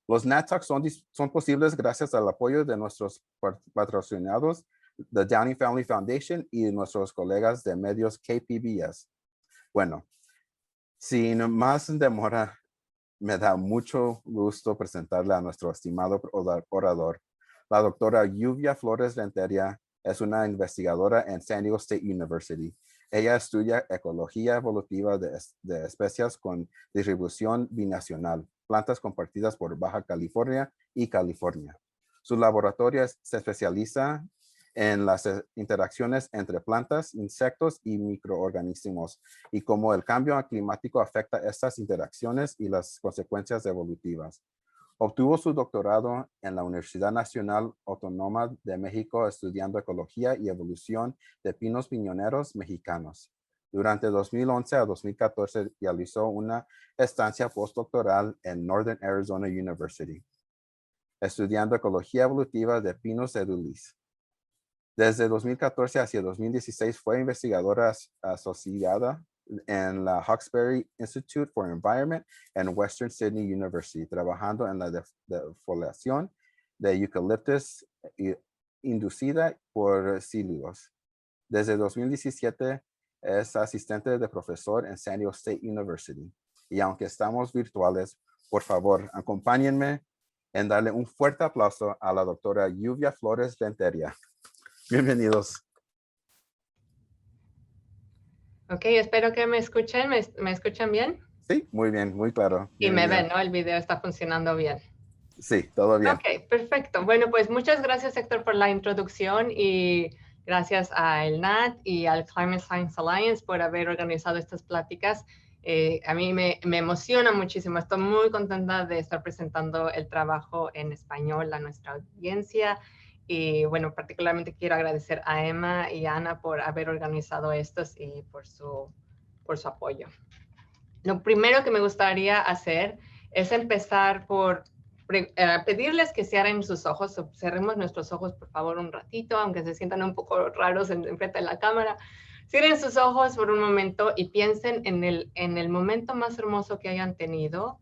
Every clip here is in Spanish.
Los NAT Talks son posibles gracias al apoyo de nuestros patrocinados, the Downing Family Foundation y nuestros colegas de medios KPBS. Bueno, sin más demora, me da mucho gusto presentarle a nuestro estimado orador. La doctora Lluvia Flores Rentería es una investigadora en San Diego State University. Ella estudia ecología evolutiva de especies con distribución binacional, plantas compartidas por Baja California y California. Su laboratorio se especializa en las interacciones entre plantas, insectos y microorganismos y cómo el cambio climático afecta estas interacciones y las consecuencias evolutivas. Obtuvo su doctorado en la Universidad Nacional Autónoma de México estudiando ecología y evolución de pinos piñoneros mexicanos. Durante 2011 a 2014 realizó una estancia postdoctoral en Northern Arizona University, estudiando ecología evolutiva de pinos edulis. Desde 2014 hacia 2016 fue investigadora asociada en la Hawkesbury Institute for Environment en Western Sydney University, trabajando en la defoliación de eucaliptus inducida por cilios. Desde 2017 es asistente de profesor en San Diego State University. Y aunque estamos virtuales, por favor, acompáñenme en darle un fuerte aplauso a la doctora Lluvia Flores Rentería. Bienvenidos. Ok, espero que me escuchen. ¿Me escuchan bien? Sí, muy bien, muy claro. Y me Bienvenida. ven, ¿no? El video está funcionando bien. Sí, todo bien. Ok, perfecto. Bueno, pues muchas gracias, Héctor, por la introducción y gracias al NAT y al Climate Science Alliance por haber organizado estas pláticas. A mí me emociona muchísimo. Estoy muy contenta de estar presentando el trabajo en español a nuestra audiencia. Y bueno, particularmente quiero agradecer a Emma y a Ana por haber organizado estos y por su apoyo. Lo primero que me gustaría hacer es empezar por pedirles que cierren sus ojos, cerremos nuestros ojos por favor un ratito, aunque se sientan un poco raros enfrente de la cámara. Cierren sus ojos por un momento y piensen en el momento más hermoso que hayan tenido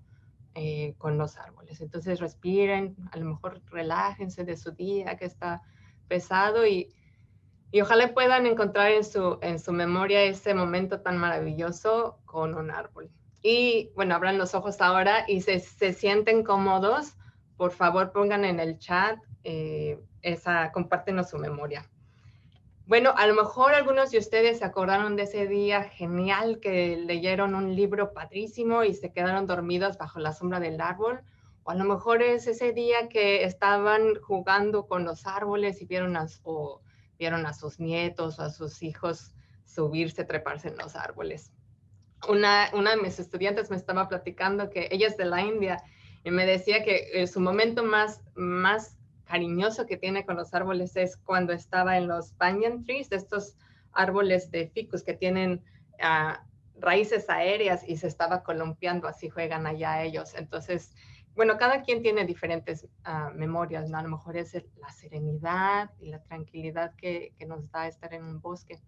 con los árboles. Entonces respiren, a lo mejor relájense de su día que está pesado y ojalá puedan encontrar en su memoria ese momento tan maravilloso con un árbol. Y bueno, abran los ojos ahora y se sienten cómodos, por favor pongan en el chat, compártenos su memoria. Bueno, a lo mejor algunos de ustedes se acordaron de ese día genial que leyeron un libro padrísimo y se quedaron dormidos bajo la sombra del árbol. O a lo mejor es ese día que estaban jugando con los árboles y vieron a sus nietos o a sus hijos subirse, treparse en los árboles. Una de mis estudiantes me estaba platicando que ella es de la India y me decía que su momento más cariñoso que tiene con los árboles es cuando estaba en los banyan trees, estos árboles de ficus que tienen raíces aéreas y se estaba columpiando, así juegan allá ellos. Entonces, bueno, cada quien tiene diferentes memorias, ¿no? A lo mejor es la serenidad y la tranquilidad que nos da estar en un bosque.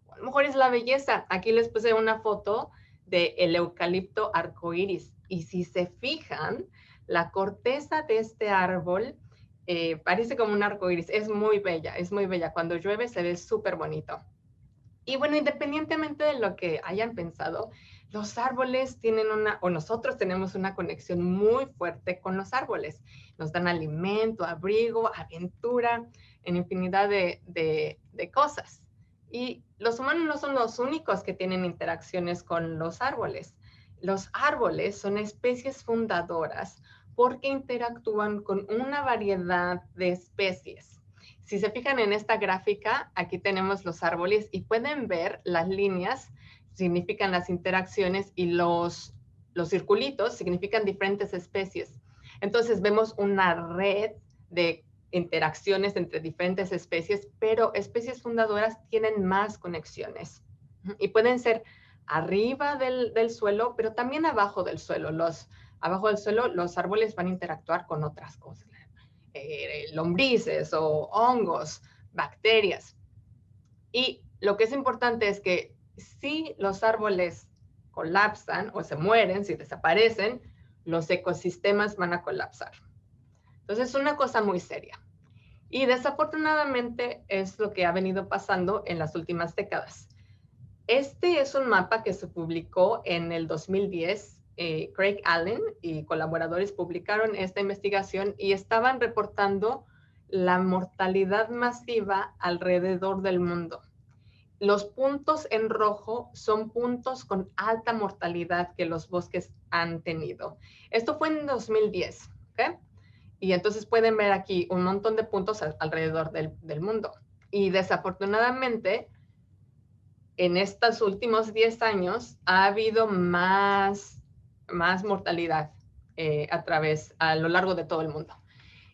O a lo mejor es la belleza. Aquí les puse una foto del eucalipto arcoíris. Y si se fijan, la corteza de este árbol parece como un arcoíris. Es muy bella, es muy bella. Cuando llueve se ve súper bonito. Y bueno, independientemente de lo que hayan pensado, los árboles tienen nosotros tenemos una conexión muy fuerte con los árboles. Nos dan alimento, abrigo, aventura, en infinidad de cosas. Y los humanos no son los únicos que tienen interacciones con los árboles. Los árboles son especies fundadoras porque interactúan con una variedad de especies. Si se fijan en esta gráfica, aquí tenemos los árboles y pueden ver las líneas, significan las interacciones y los circulitos significan diferentes especies. Entonces vemos una red de interacciones entre diferentes especies, pero especies fundadoras tienen más conexiones y pueden ser arriba del suelo, pero también abajo del suelo. Abajo del suelo los árboles van a interactuar con otras cosas. Lombrices o hongos, bacterias. Y lo que es importante es que si los árboles colapsan o se mueren, si desaparecen, los ecosistemas van a colapsar. Entonces, es una cosa muy seria. Y desafortunadamente es lo que ha venido pasando en las últimas décadas. Este es un mapa que se publicó en el 2010. Craig Allen y colaboradores publicaron esta investigación y estaban reportando la mortalidad masiva alrededor del mundo. Los puntos en rojo son puntos con alta mortalidad que los bosques han tenido. Esto fue en 2010, ¿ok? Y entonces pueden ver aquí un montón de puntos alrededor del mundo. Y desafortunadamente, en estos últimos 10 años ha habido más mortalidad a lo largo de todo el mundo.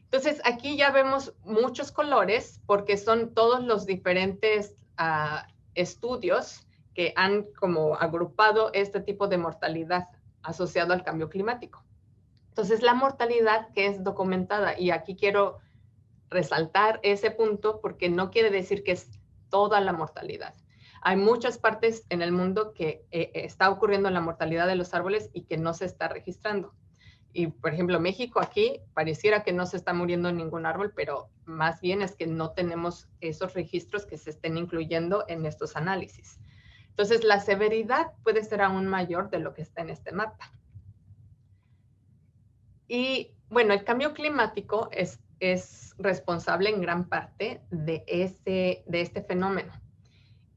Entonces, aquí ya vemos muchos colores porque son todos los diferentes estudios que han como agrupado este tipo de mortalidad asociado al cambio climático. Entonces, la mortalidad que es documentada, y aquí quiero resaltar ese punto porque no quiere decir que es toda la mortalidad. Hay muchas partes en el mundo que está ocurriendo la mortalidad de los árboles y que no se está registrando. Y, por ejemplo, México aquí pareciera que no se está muriendo ningún árbol, pero más bien es que no tenemos esos registros que se estén incluyendo en estos análisis. Entonces, la severidad puede ser aún mayor de lo que está en este mapa. Y, bueno, el cambio climático es responsable en gran parte de este fenómeno.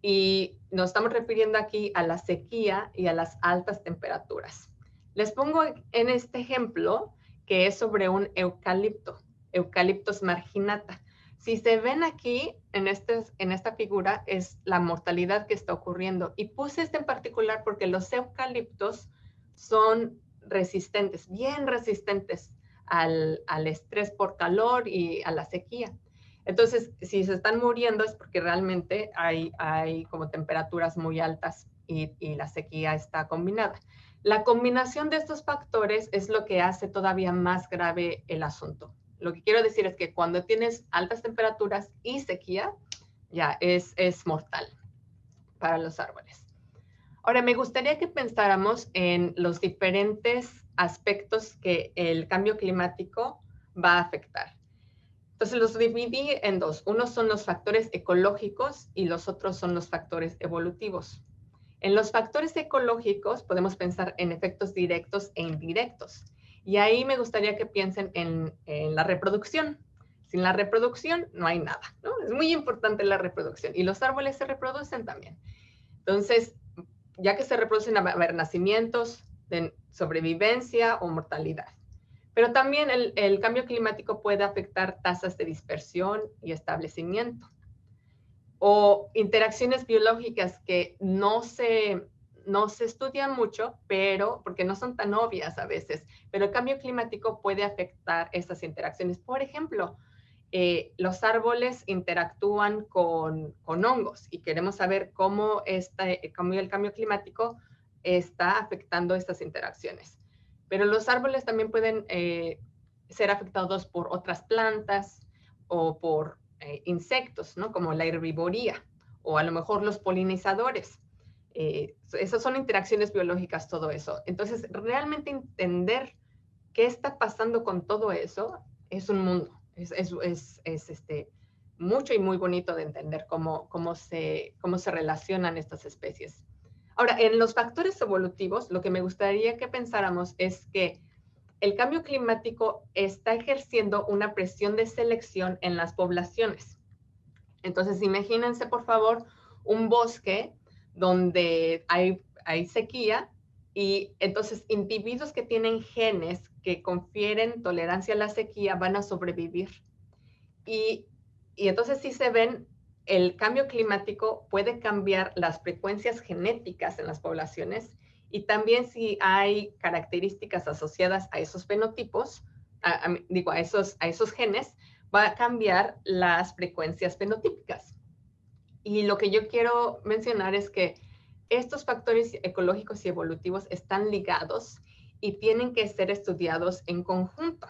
Y nos estamos refiriendo aquí a la sequía y a las altas temperaturas. Les pongo en este ejemplo que es sobre un eucalipto, Eucalyptus marginata. Si se ven aquí en esta figura es la mortalidad que está ocurriendo. Y puse este en particular porque los eucaliptos son resistentes, bien resistentes al estrés por calor y a la sequía. Entonces, si se están muriendo es porque realmente hay como temperaturas muy altas y la sequía está combinada. La combinación de estos factores es lo que hace todavía más grave el asunto. Lo que quiero decir es que cuando tienes altas temperaturas y sequía, ya es mortal para los árboles. Ahora, me gustaría que pensáramos en los diferentes aspectos que el cambio climático va a afectar. Entonces los dividí en dos. Unos son los factores ecológicos y los otros son los factores evolutivos. En los factores ecológicos podemos pensar en efectos directos e indirectos. Y ahí me gustaría que piensen en la reproducción. Sin la reproducción no hay nada, ¿no? Es muy importante la reproducción y los árboles se reproducen también. Entonces, ya que se reproducen, va a haber nacimientos, de sobrevivencia o mortalidad. Pero también el cambio climático puede afectar tasas de dispersión y establecimiento. O interacciones biológicas que no se estudian mucho, pero porque no son tan obvias a veces. Pero el cambio climático puede afectar estas interacciones. Por ejemplo, los árboles interactúan con hongos y queremos saber cómo el cambio climático está afectando estas interacciones. Pero los árboles también pueden ser afectados por otras plantas o por insectos, ¿no? Como la herbivoría o a lo mejor los polinizadores. Esas son interacciones biológicas, todo eso. Entonces, realmente entender qué está pasando con todo eso es un mundo. Es mucho y muy bonito de entender cómo se relacionan estas especies. Ahora, en los factores evolutivos, lo que me gustaría que pensáramos es que el cambio climático está ejerciendo una presión de selección en las poblaciones. Entonces, imagínense, por favor, un bosque donde hay sequía y entonces individuos que tienen genes que confieren tolerancia a la sequía van a sobrevivir. Y entonces si se ven, el cambio climático puede cambiar las frecuencias genéticas en las poblaciones y también si hay características asociadas a esos fenotipos, a esos genes, va a cambiar las frecuencias fenotípicas. Y lo que yo quiero mencionar es que estos factores ecológicos y evolutivos están ligados y tienen que ser estudiados en conjunto.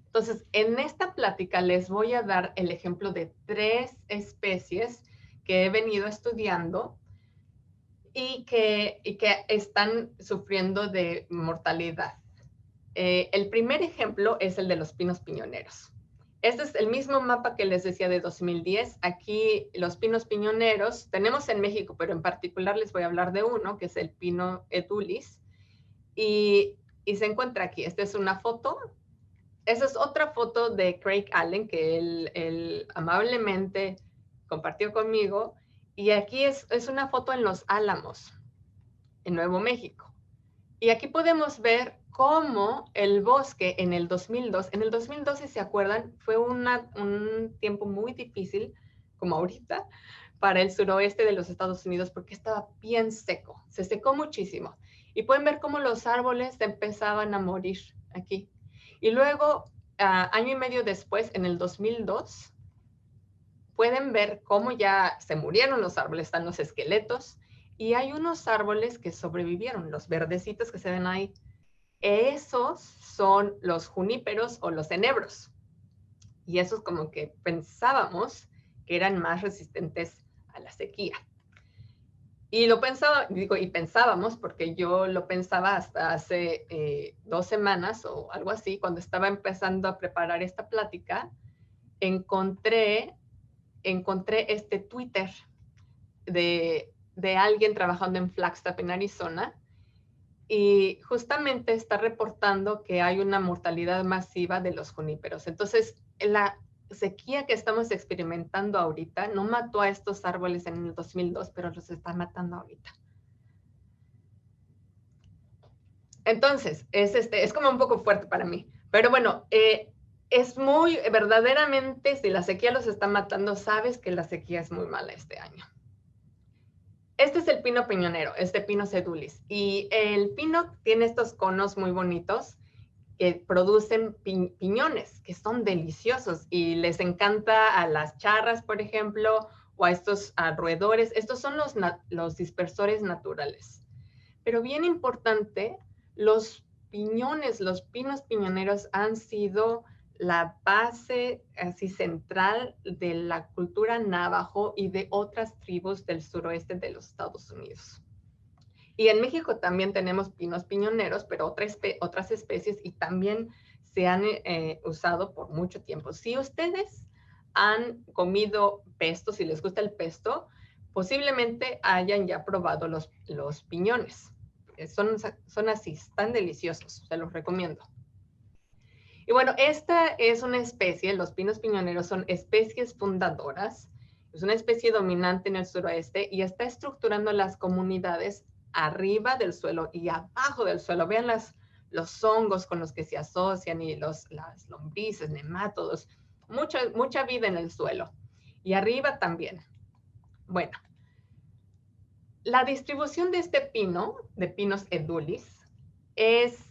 Entonces, en esta plática les voy a dar el ejemplo de 3 especies que he venido estudiando y que están sufriendo de mortalidad. El primer ejemplo es el de los pinos piñoneros. Este es el mismo mapa que les decía de 2010. Aquí los pinos piñoneros tenemos en México, pero en particular les voy a hablar de uno, que es el pino edulis. Y se encuentra aquí. Esta es una foto. Esa es otra foto de Craig Allen que él amablemente compartió conmigo. Y aquí es una foto en Los Álamos, en Nuevo México. Y aquí podemos ver cómo el bosque en el 2002, si se acuerdan, fue un tiempo muy difícil, como ahorita, para el suroeste de los Estados Unidos, porque estaba bien seco, se secó muchísimo. Y pueden ver cómo los árboles empezaban a morir aquí. Y luego, año y medio después, en el 2002, pueden ver cómo ya se murieron los árboles, están los esqueletos, y hay unos árboles que sobrevivieron, los verdecitos que se ven ahí. Esos son los juníperos o los enebros. Y esos como que pensábamos que eran más resistentes a la sequía. Y lo pensaba, digo, y pensábamos, porque yo lo pensaba hasta hace 2 semanas o algo así, cuando estaba empezando a preparar esta plática, encontré este Twitter de alguien trabajando en Flagstaff, en Arizona, y justamente está reportando que hay una mortalidad masiva de los juníperos. Entonces, la sequía que estamos experimentando ahorita no mató a estos árboles en el 2002, pero los está matando ahorita. Entonces, es como un poco fuerte para mí. Pero bueno, es muy, verdaderamente, si la sequía los está matando, sabes que la sequía es muy mala este año. Este es el pino piñonero, Pinus edulis. Y el pino tiene estos conos muy bonitos que producen piñones, que son deliciosos y les encanta a las charras, por ejemplo, o a estos roedores. Estos son los dispersores naturales. Pero bien importante, los piñones, los pinos piñoneros han sido la base así central de la cultura navajo y de otras tribus del suroeste de los Estados Unidos. Y en México también tenemos pinos piñoneros, pero otras especies, y también se han usado por mucho tiempo. Si ustedes han comido pesto, si les gusta el pesto, posiblemente hayan ya probado los piñones. Son así, están deliciosos, se los recomiendo. Y bueno, esta es una especie, los pinos piñoneros son especies fundadoras, es una especie dominante en el suroeste y está estructurando las comunidades arriba del suelo y abajo del suelo. Vean los hongos con los que se asocian y las lombrices, nemátodos, mucha vida en el suelo. Y arriba también. Bueno, la distribución de este pino, de Pinus edulis, es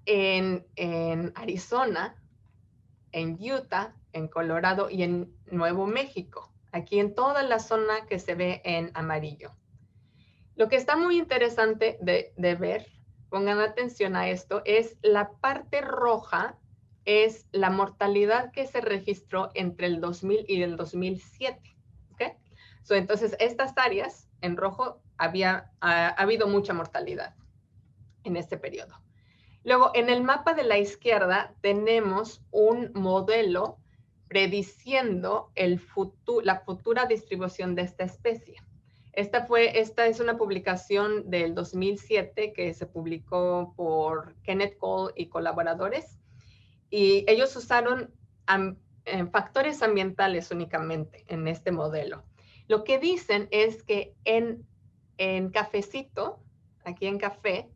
en Arizona, en Utah, en Colorado y en Nuevo México, aquí en toda la zona que se ve en amarillo. Lo que está muy interesante de ver, pongan atención a esto, es la parte roja, es la mortalidad que se registró entre el 2000 y el 2007. ¿Okay? Entonces, estas áreas en rojo ha habido mucha mortalidad en este periodo. Luego, en el mapa de la izquierda tenemos un modelo prediciendo la futura distribución de esta especie. Esta es una publicación del 2007 que se publicó por Kenneth Cole y colaboradores, y ellos usaron factores ambientales únicamente en este modelo. Lo que dicen es que en cafecito, aquí en café,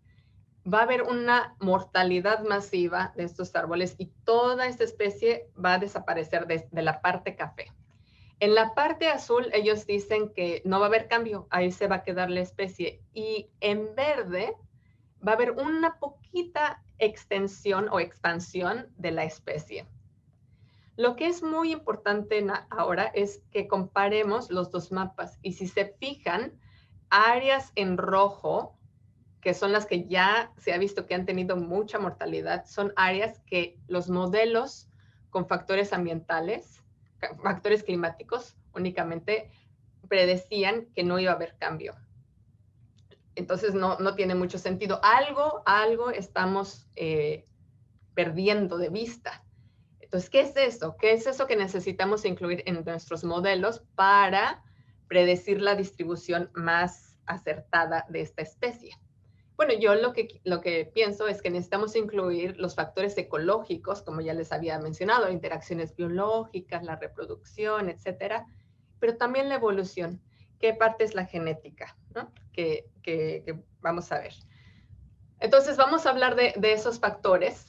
va a haber una mortalidad masiva de estos árboles y toda esta especie va a desaparecer de la parte café. En la parte azul, ellos dicen que no va a haber cambio, ahí se va a quedar la especie. Y en verde va a haber una poquita extensión o expansión de la especie. Lo que es muy importante ahora es que comparemos los dos mapas. Y si se fijan, áreas en rojo, que son las que ya se ha visto que han tenido mucha mortalidad, son áreas que los modelos con factores ambientales, factores climáticos, únicamente predecían que no iba a haber cambio. Entonces no tiene mucho sentido. Algo estamos perdiendo de vista. Entonces, ¿qué es eso? ¿Qué es eso que necesitamos incluir en nuestros modelos para predecir la distribución más acertada de esta especie? Bueno, yo lo que pienso es que necesitamos incluir los factores ecológicos, como ya les había mencionado, interacciones biológicas, la reproducción, etcétera, pero también la evolución. ¿Qué parte es la genética? ¿No? Que vamos a ver. Entonces, vamos a hablar de esos factores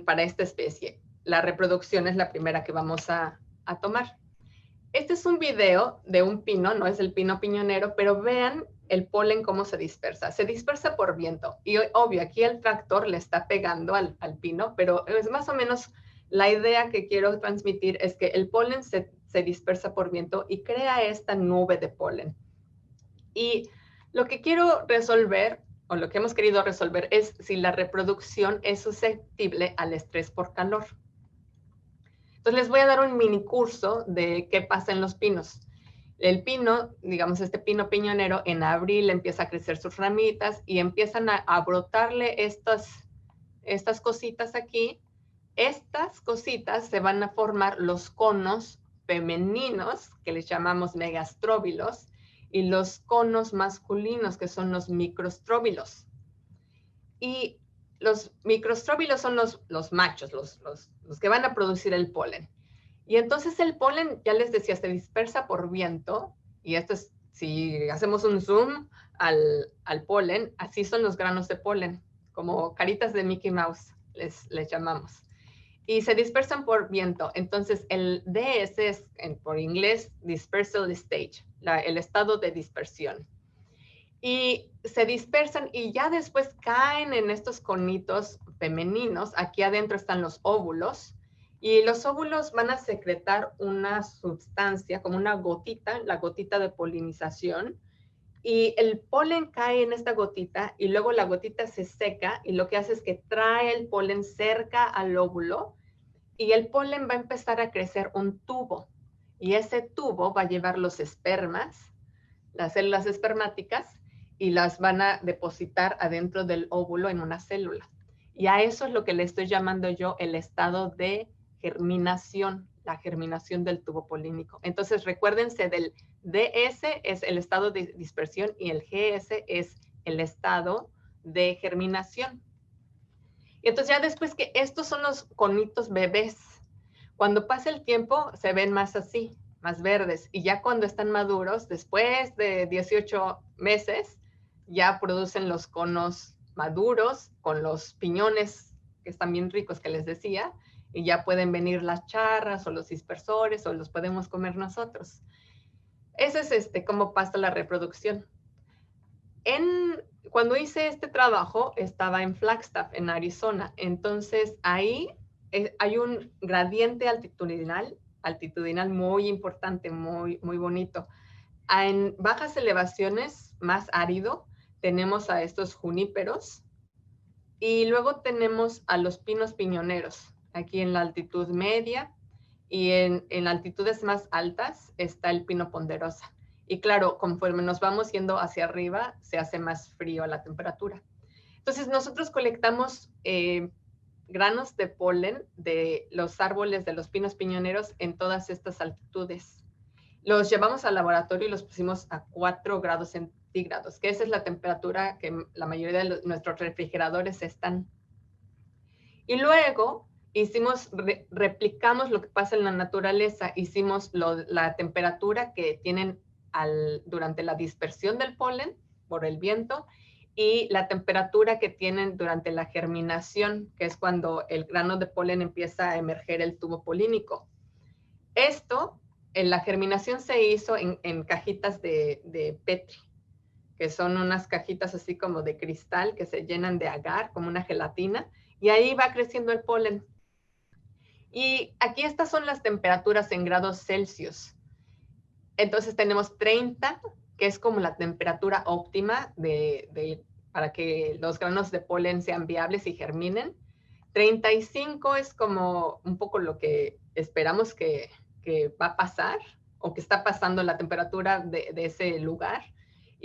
para esta especie. La reproducción es la primera que vamos a tomar. Este es un video de un pino, no es el pino piñonero, pero vean el polen cómo se dispersa. Se dispersa por viento. Y obvio, aquí el tractor le está pegando al pino, pero es más o menos la idea que quiero transmitir es que el polen se dispersa por viento y crea esta nube de polen. Y lo que quiero resolver, o lo que hemos querido resolver, es si la reproducción es susceptible al estrés por calor. Entonces les voy a dar un mini curso de qué pasa en los pinos. El pino, digamos este pino piñonero, en abril empieza a crecer sus ramitas y empiezan a brotarle estas cositas aquí. Estas cositas se van a formar los conos femeninos, que les llamamos megastróbilos, y los conos masculinos, que son los microstróbilos. Y los microstróbilos son los machos, los que van a producir el polen. Y entonces el polen, ya les decía, se dispersa por viento. Y esto es, si hacemos un zoom al polen, así son los granos de polen, como caritas de Mickey Mouse, les llamamos. Y se dispersan por viento. Entonces el DS es, por inglés, dispersal stage, el estado de dispersión. Y se dispersan y ya después caen en estos conitos femeninos. Aquí adentro están los óvulos y los óvulos van a secretar una sustancia como una gotita, la gotita de polinización, y el polen cae en esta gotita y luego la gotita se seca y lo que hace es que trae el polen cerca al óvulo y el polen va a empezar a crecer un tubo y ese tubo va a llevar los espermas, las células espermáticas, y las van a depositar adentro del óvulo en una célula. Y a eso es lo que le estoy llamando yo el estado de germinación, la germinación del tubo polínico. Entonces recuérdense del DS es el estado de dispersión y el GS es el estado de germinación. Y entonces ya después que estos son los conitos bebés, cuando pasa el tiempo se ven más así, más verdes, y ya cuando están maduros, después de 18 meses, ya producen los conos maduros con los piñones que están bien ricos que les decía, y ya pueden venir las charras o los dispersores o los podemos comer nosotros. Ese es cómo pasa la reproducción. Cuando hice este trabajo estaba en Flagstaff, en Arizona, entonces ahí hay un gradiente altitudinal muy importante, muy bonito. En bajas elevaciones, más árido, tenemos a estos juníperos y luego tenemos a los pinos piñoneros, aquí en la altitud media, y en altitudes más altas está el pino ponderosa. Y claro, conforme nos vamos yendo hacia arriba, se hace más frío la temperatura. Entonces nosotros colectamos granos de polen de los árboles de los pinos piñoneros en todas estas altitudes. Los llevamos al laboratorio y los pusimos a 4 grados centígrados, que esa es la temperatura que la mayoría de nuestros refrigeradores están. Y luego replicamos lo que pasa en la naturaleza, hicimos la temperatura que tienen durante la dispersión del polen por el viento y la temperatura que tienen durante la germinación, que es cuando el grano de polen empieza a emerger el tubo polínico. Esto, en la germinación se hizo en cajitas de Petri, que son unas cajitas así como de cristal que se llenan de agar, como una gelatina, y ahí va creciendo el polen. Y aquí estas son las temperaturas en grados Celsius. Entonces tenemos 30, que es como la temperatura óptima para que los granos de polen sean viables y germinen. 35 es como un poco lo que esperamos que va a pasar o que está pasando la temperatura de ese lugar.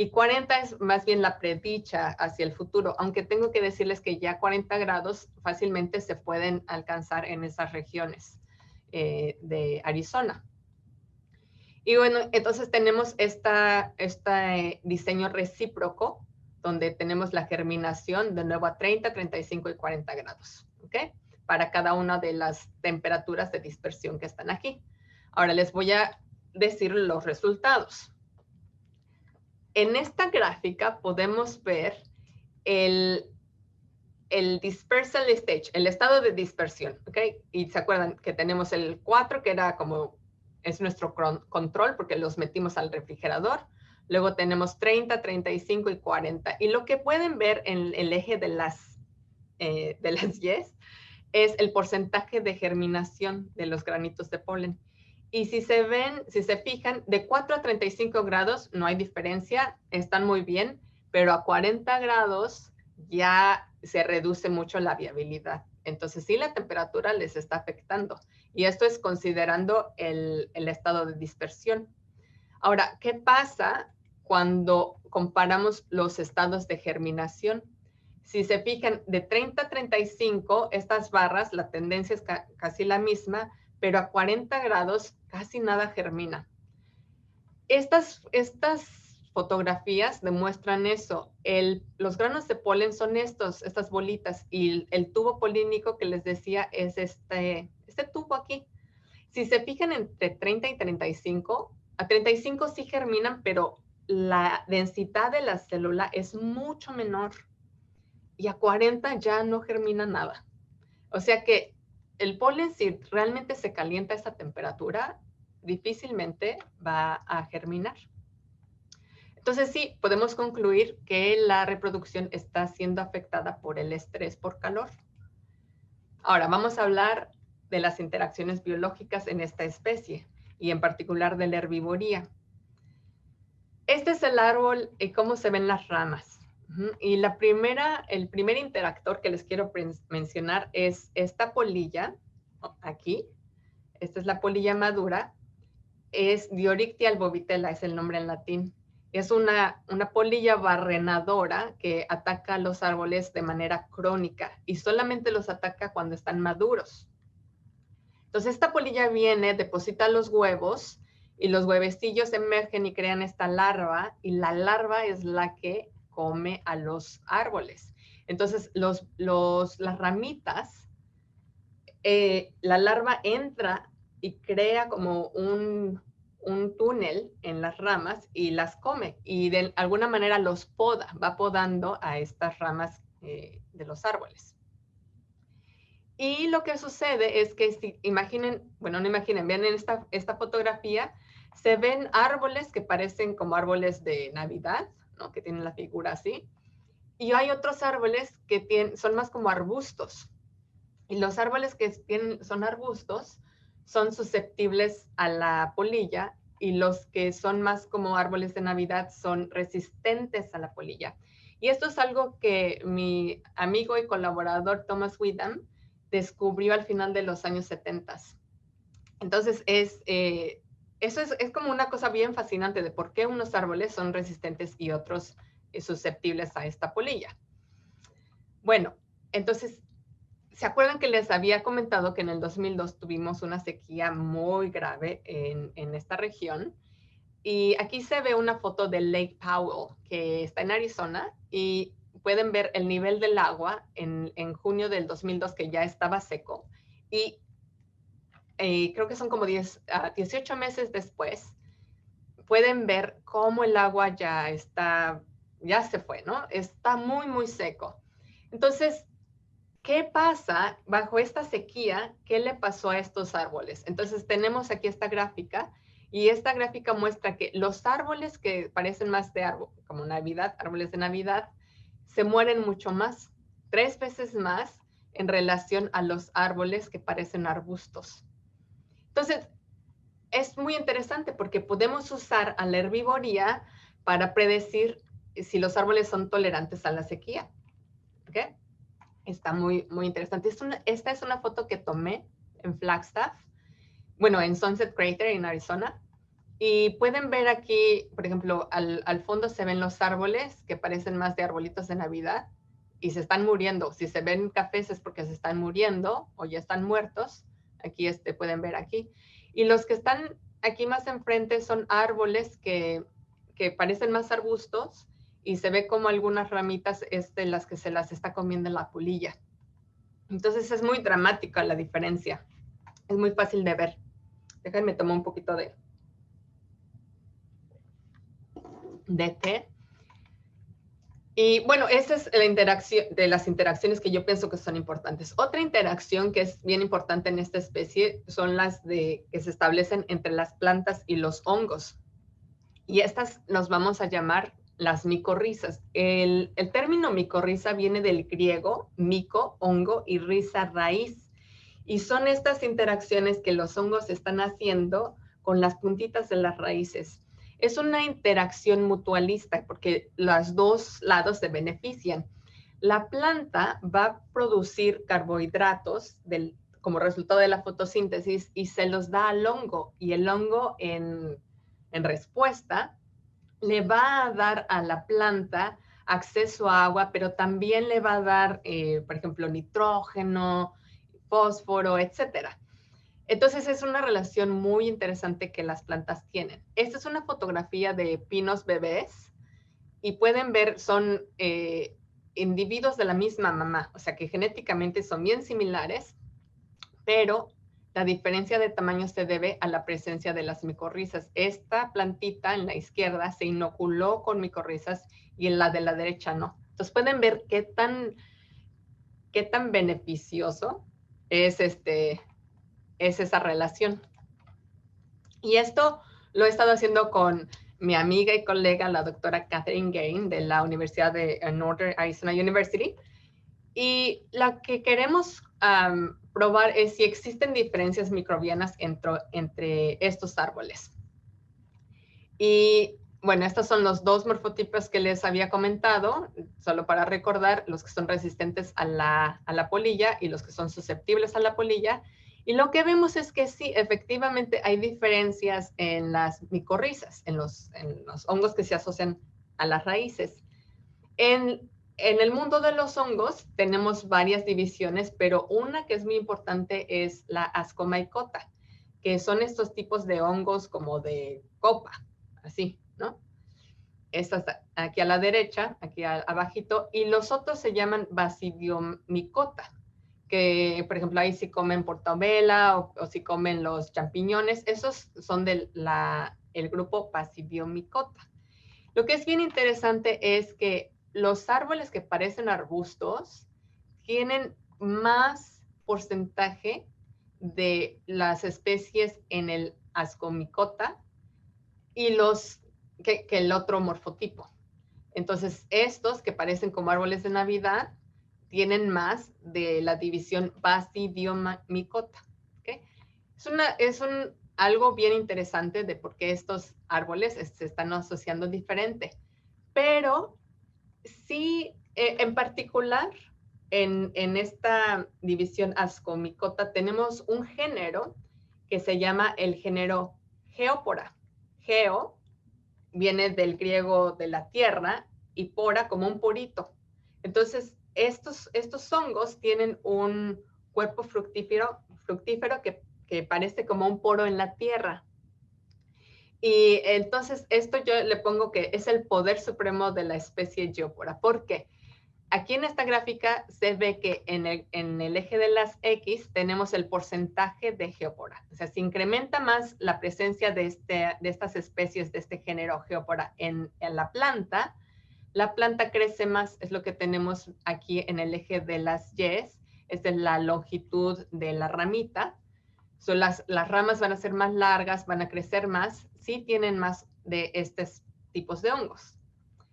Y 40 es más bien la predicha hacia el futuro, aunque tengo que decirles que ya 40 grados fácilmente se pueden alcanzar en esas regiones de Arizona. Y bueno, entonces tenemos este diseño recíproco, donde tenemos la germinación de nuevo a 30, 35 y 40 grados, ¿ok? Para cada una de las temperaturas de dispersión que están aquí. Ahora les voy a decir los resultados. En esta gráfica podemos ver el dispersal stage, el estado de dispersión, ¿ok? Y se acuerdan que tenemos el 4, que era como, es nuestro control, porque los metimos al refrigerador. Luego tenemos 30, 35 y 40. Y lo que pueden ver en el eje de las Y's es el porcentaje de germinación de los granitos de polen. Y si se fijan, de 4 a 35 grados no hay diferencia, están muy bien, pero a 40 grados ya se reduce mucho la viabilidad. Entonces sí, la temperatura les está afectando. Y esto es considerando el estado de dispersión. Ahora, ¿qué pasa cuando comparamos los estados de germinación? Si se fijan, de 30 a 35, estas barras, la tendencia es casi la misma, pero a 40 grados casi nada germina. Estas fotografías demuestran eso. Los granos de polen son estas bolitas, y el tubo polínico que les decía es este tubo aquí. Si se fijan entre 30 y 35, a 35 sí germinan, pero la densidad de la célula es mucho menor. Y a 40 ya no germina nada. O sea que el polen, si realmente se calienta a esta temperatura, difícilmente va a germinar. Entonces sí, podemos concluir que la reproducción está siendo afectada por el estrés por calor. Ahora vamos a hablar de las interacciones biológicas en esta especie y en particular de la herbivoría. Este es el árbol y cómo se ven las ramas. Y el primer interactor que les quiero mencionar es esta polilla, aquí. Esta es la polilla madura. Es Diorictia albovitella, es el nombre en latín. Es una polilla barrenadora que ataca a los árboles de manera crónica y solamente los ataca cuando están maduros. Entonces esta polilla viene, deposita los huevos y los huevecillos emergen y crean esta larva, y la larva es la que come a los árboles. Entonces las ramitas, la larva entra y crea como un túnel en las ramas y las come, y de alguna manera los poda, va podando a estas ramas de los árboles. Y lo que sucede es que si imaginen, bueno, no imaginen, vean en esta fotografía, se ven árboles que parecen como árboles de Navidad, ¿no? Que tienen la figura así. Y hay otros árboles que son más como arbustos. Y los árboles que son arbustos son susceptibles a la polilla, y los que son más como árboles de Navidad son resistentes a la polilla. Y esto es algo que mi amigo y colaborador Thomas Windham descubrió al final de los años 70. Entonces, eso es como una cosa bien fascinante de por qué unos árboles son resistentes y otros susceptibles a esta polilla. Bueno, entonces, ¿se acuerdan que les había comentado que en el 2002 tuvimos una sequía muy grave en esta región? Y aquí se ve una foto del Lake Powell, que está en Arizona, y pueden ver el nivel del agua en junio del 2002, que ya estaba seco. Y creo que son como 18 meses después, pueden ver cómo el agua ya se fue, ¿no? Está muy, muy seco. Entonces, ¿qué pasa bajo esta sequía? ¿Qué le pasó a estos árboles? Entonces tenemos aquí esta gráfica, y esta gráfica muestra que los árboles que parecen más de árbol, como Navidad, árboles de Navidad, se mueren mucho más, 3 veces más en relación a los árboles que parecen arbustos. Entonces, es muy interesante porque podemos usar a la herbivoría para predecir si los árboles son tolerantes a la sequía. ¿Ok? Está muy, muy interesante. Esta es una foto que tomé en Flagstaff, bueno, en Sunset Crater, en Arizona. Y pueden ver aquí, por ejemplo, al fondo se ven los árboles que parecen más de arbolitos de Navidad y se están muriendo. Si se ven cafés es porque se están muriendo o ya están muertos. Aquí pueden ver aquí. Y los que están aquí más enfrente son árboles que parecen más arbustos y se ve como algunas ramitas las que se las está comiendo la polilla. Entonces es muy dramática la diferencia. Es muy fácil de ver. Déjenme tomar un poquito de té. Y bueno, esa es la interacción de las interacciones que yo pienso que son importantes. Otra interacción que es bien importante en esta especie son las que se establecen entre las plantas y los hongos. Y estas nos vamos a llamar las micorrizas. El término micorriza viene del griego mico, hongo, y riza, raíz. Y son estas interacciones que los hongos están haciendo con las puntitas de las raíces. Es una interacción mutualista porque los dos lados se benefician. La planta va a producir carbohidratos como resultado de la fotosíntesis y se los da al hongo. Y el hongo en respuesta le va a dar a la planta acceso a agua, pero también le va a dar, por ejemplo, nitrógeno, fósforo, etcétera. Entonces es una relación muy interesante que las plantas tienen. Esta es una fotografía de pinos bebés y pueden ver, son individuos de la misma mamá, o sea que genéticamente son bien similares, pero la diferencia de tamaño se debe a la presencia de las micorrizas. Esta plantita en la izquierda se inoculó con micorrizas y en la de la derecha no. Entonces pueden ver qué tan beneficioso es esa relación. Y esto lo he estado haciendo con mi amiga y colega, la doctora Catherine Gain, de la Universidad de Northern Arizona University. Y lo que queremos probar es si existen diferencias microbianas entre estos árboles. Y bueno, estos son los dos morfotipos que les había comentado, solo para recordar, los que son resistentes a la polilla y los que son susceptibles a la polilla. Y lo que vemos es que sí, efectivamente hay diferencias en las micorrizas, en los hongos que se asocian a las raíces. En el mundo de los hongos tenemos varias divisiones, pero una que es muy importante es la ascomycota, que son estos tipos de hongos como de copa, así, ¿no? Esta está aquí a la derecha, aquí abajito, y los otros se llaman basidiomycota, que por ejemplo ahí si comen portobela o si comen los champiñones, esos son del el grupo basidiomycota. Lo que es bien interesante es que los árboles que parecen arbustos tienen más porcentaje de las especies en el ascomycota y que el otro morfotipo. Entonces, estos que parecen como árboles de Navidad tienen más de la división basidiomycota. ¿Okay? Es algo bien interesante de por qué estos árboles se están asociando diferente. Pero sí, en particular, en esta división ascomycota tenemos un género que se llama el género Geopora. Geo viene del griego de la tierra y pora como un porito. Entonces, estos hongos tienen un cuerpo fructífero que parece como un poro en la tierra. Y entonces esto yo le pongo que es el poder supremo de la especie Geopora. ¿Por qué? Aquí en esta gráfica se ve que en el eje de las X tenemos el porcentaje de Geopora. O sea, se incrementa más la presencia de estas especies de este género Geopora en la planta crece más, es lo que tenemos aquí en el eje de las Y, esta es la longitud de la ramita. Las ramas van a ser más largas, van a crecer más, sí tienen más de estos tipos de hongos.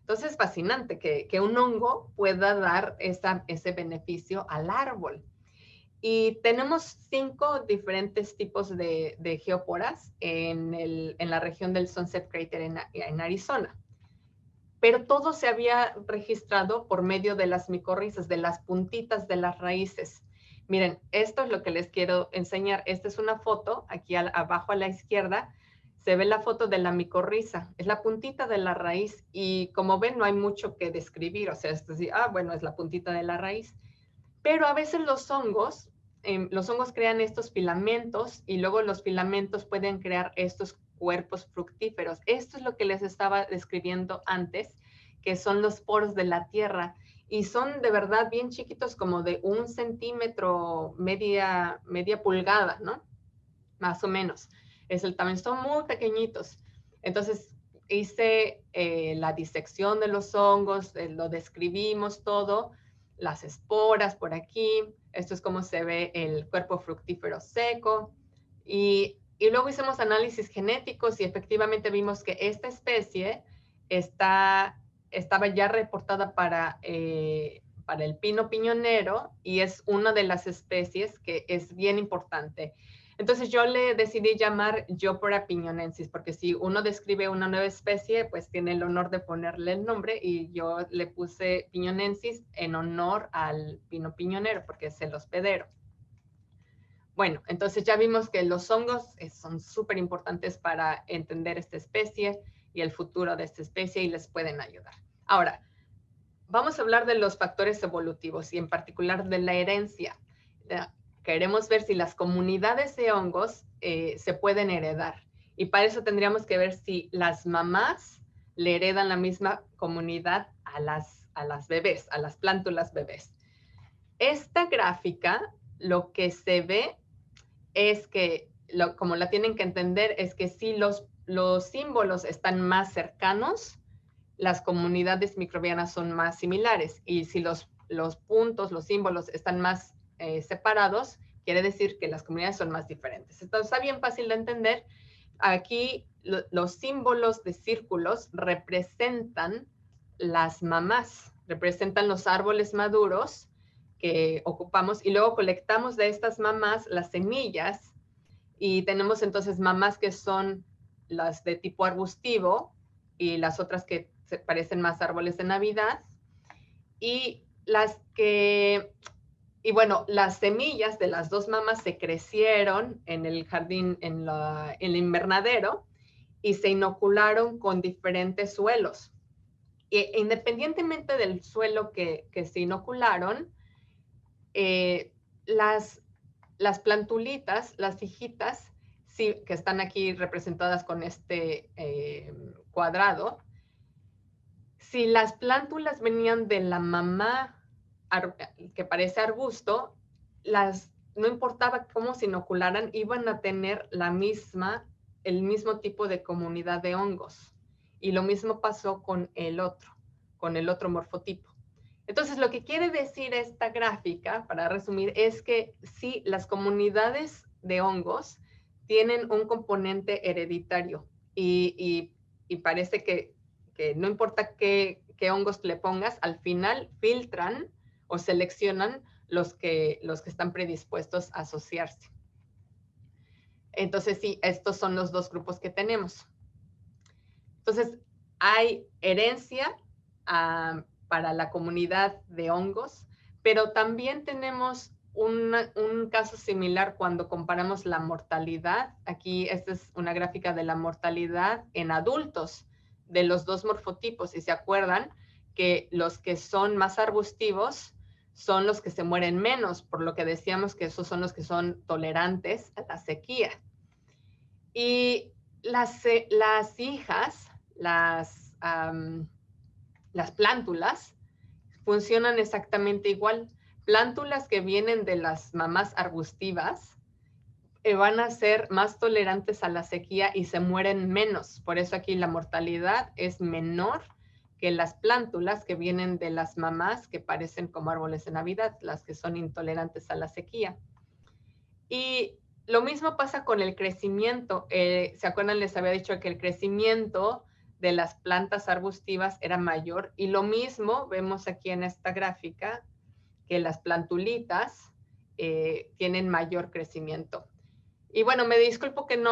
Entonces es fascinante que un hongo pueda dar ese beneficio al árbol. Y tenemos 5 diferentes tipos de geoporas en la región del Sunset Crater en Arizona. Pero todo se había registrado por medio de las micorrizas, de las puntitas de las raíces. Miren, esto es lo que les quiero enseñar. Esta es una foto, aquí abajo a la izquierda, se ve la foto de la micorriza, es la puntita de la raíz y como ven no hay mucho que describir, o sea, es decir, bueno, es la puntita de la raíz. Pero a veces los hongos crean estos filamentos y luego los filamentos pueden crear estos cuerpos fructíferos. Esto es lo que les estaba describiendo antes, que son los poros de la tierra. Y son de verdad bien chiquitos, como de 1 centímetro, media pulgada, ¿no? Más o menos. Es el tamaño, son muy pequeñitos. Entonces hice la disección de los hongos, lo describimos todo, las esporas por aquí. Esto es como se ve el cuerpo fructífero seco. Y luego hicimos análisis genéticos y efectivamente vimos que esta especie estaba ya reportada para el pino piñonero y es una de las especies que es bien importante. Entonces yo le decidí llamar Yopora piñonensis, porque si uno describe una nueva especie, pues tiene el honor de ponerle el nombre y yo le puse piñonensis en honor al pino piñonero, porque es el hospedero. Bueno, entonces ya vimos que los hongos son súper importantes para entender esta especie y el futuro de esta especie y les pueden ayudar. Ahora, vamos a hablar de los factores evolutivos y en particular de la herencia. Queremos ver si las comunidades de hongos se pueden heredar. Y para eso tendríamos que ver si las mamás le heredan la misma comunidad a las bebés, a las plántulas bebés. Esta gráfica, lo que se ve es que, como la tienen que entender, es que si los símbolos están más cercanos, las comunidades microbianas son más similares. Y si los puntos, los símbolos están más separados, quiere decir que las comunidades son más diferentes. Entonces, está bien fácil de entender. Aquí los símbolos de círculos representan las mamás, representan los árboles maduros que ocupamos y luego colectamos de estas mamás las semillas y tenemos entonces mamás que son las de tipo arbustivo y las otras que se parecen más árboles de Navidad y bueno, las semillas de las dos mamás se crecieron en el jardín, en el invernadero y se inocularon con diferentes suelos. E independientemente del suelo que se inocularon, las plantulitas, las hijitas, sí, que están aquí representadas con este cuadrado, si las plántulas venían de la mamá que parece arbusto, no importaba cómo se inocularan, iban a tener el mismo tipo de comunidad de hongos. Y lo mismo pasó con el otro morfotipo. Entonces, lo que quiere decir esta gráfica, para resumir, es que sí, las comunidades de hongos tienen un componente hereditario y parece que no importa qué hongos le pongas, al final filtran o seleccionan los que están predispuestos a asociarse. Entonces, sí, estos son los dos grupos que tenemos. Entonces, hay herencia para la comunidad de hongos, pero también tenemos un caso similar cuando comparamos la mortalidad. Aquí esta es una gráfica de la mortalidad en adultos de los dos morfotipos. Y se acuerdan que los que son más arbustivos son los que se mueren menos, por lo que decíamos que esos son los que son tolerantes a la sequía. Y las hijas, las plántulas, funcionan exactamente igual. Plántulas que vienen de las mamás arbustivas van a ser más tolerantes a la sequía y se mueren menos. Por eso aquí la mortalidad es menor que las plántulas que vienen de las mamás que parecen como árboles de Navidad, las que son intolerantes a la sequía. Y lo mismo pasa con el crecimiento. ¿Se acuerdan? Les había dicho que el crecimiento de las plantas arbustivas era mayor. Y lo mismo vemos aquí en esta gráfica, que las plantulitas tienen mayor crecimiento. Y bueno, me disculpo que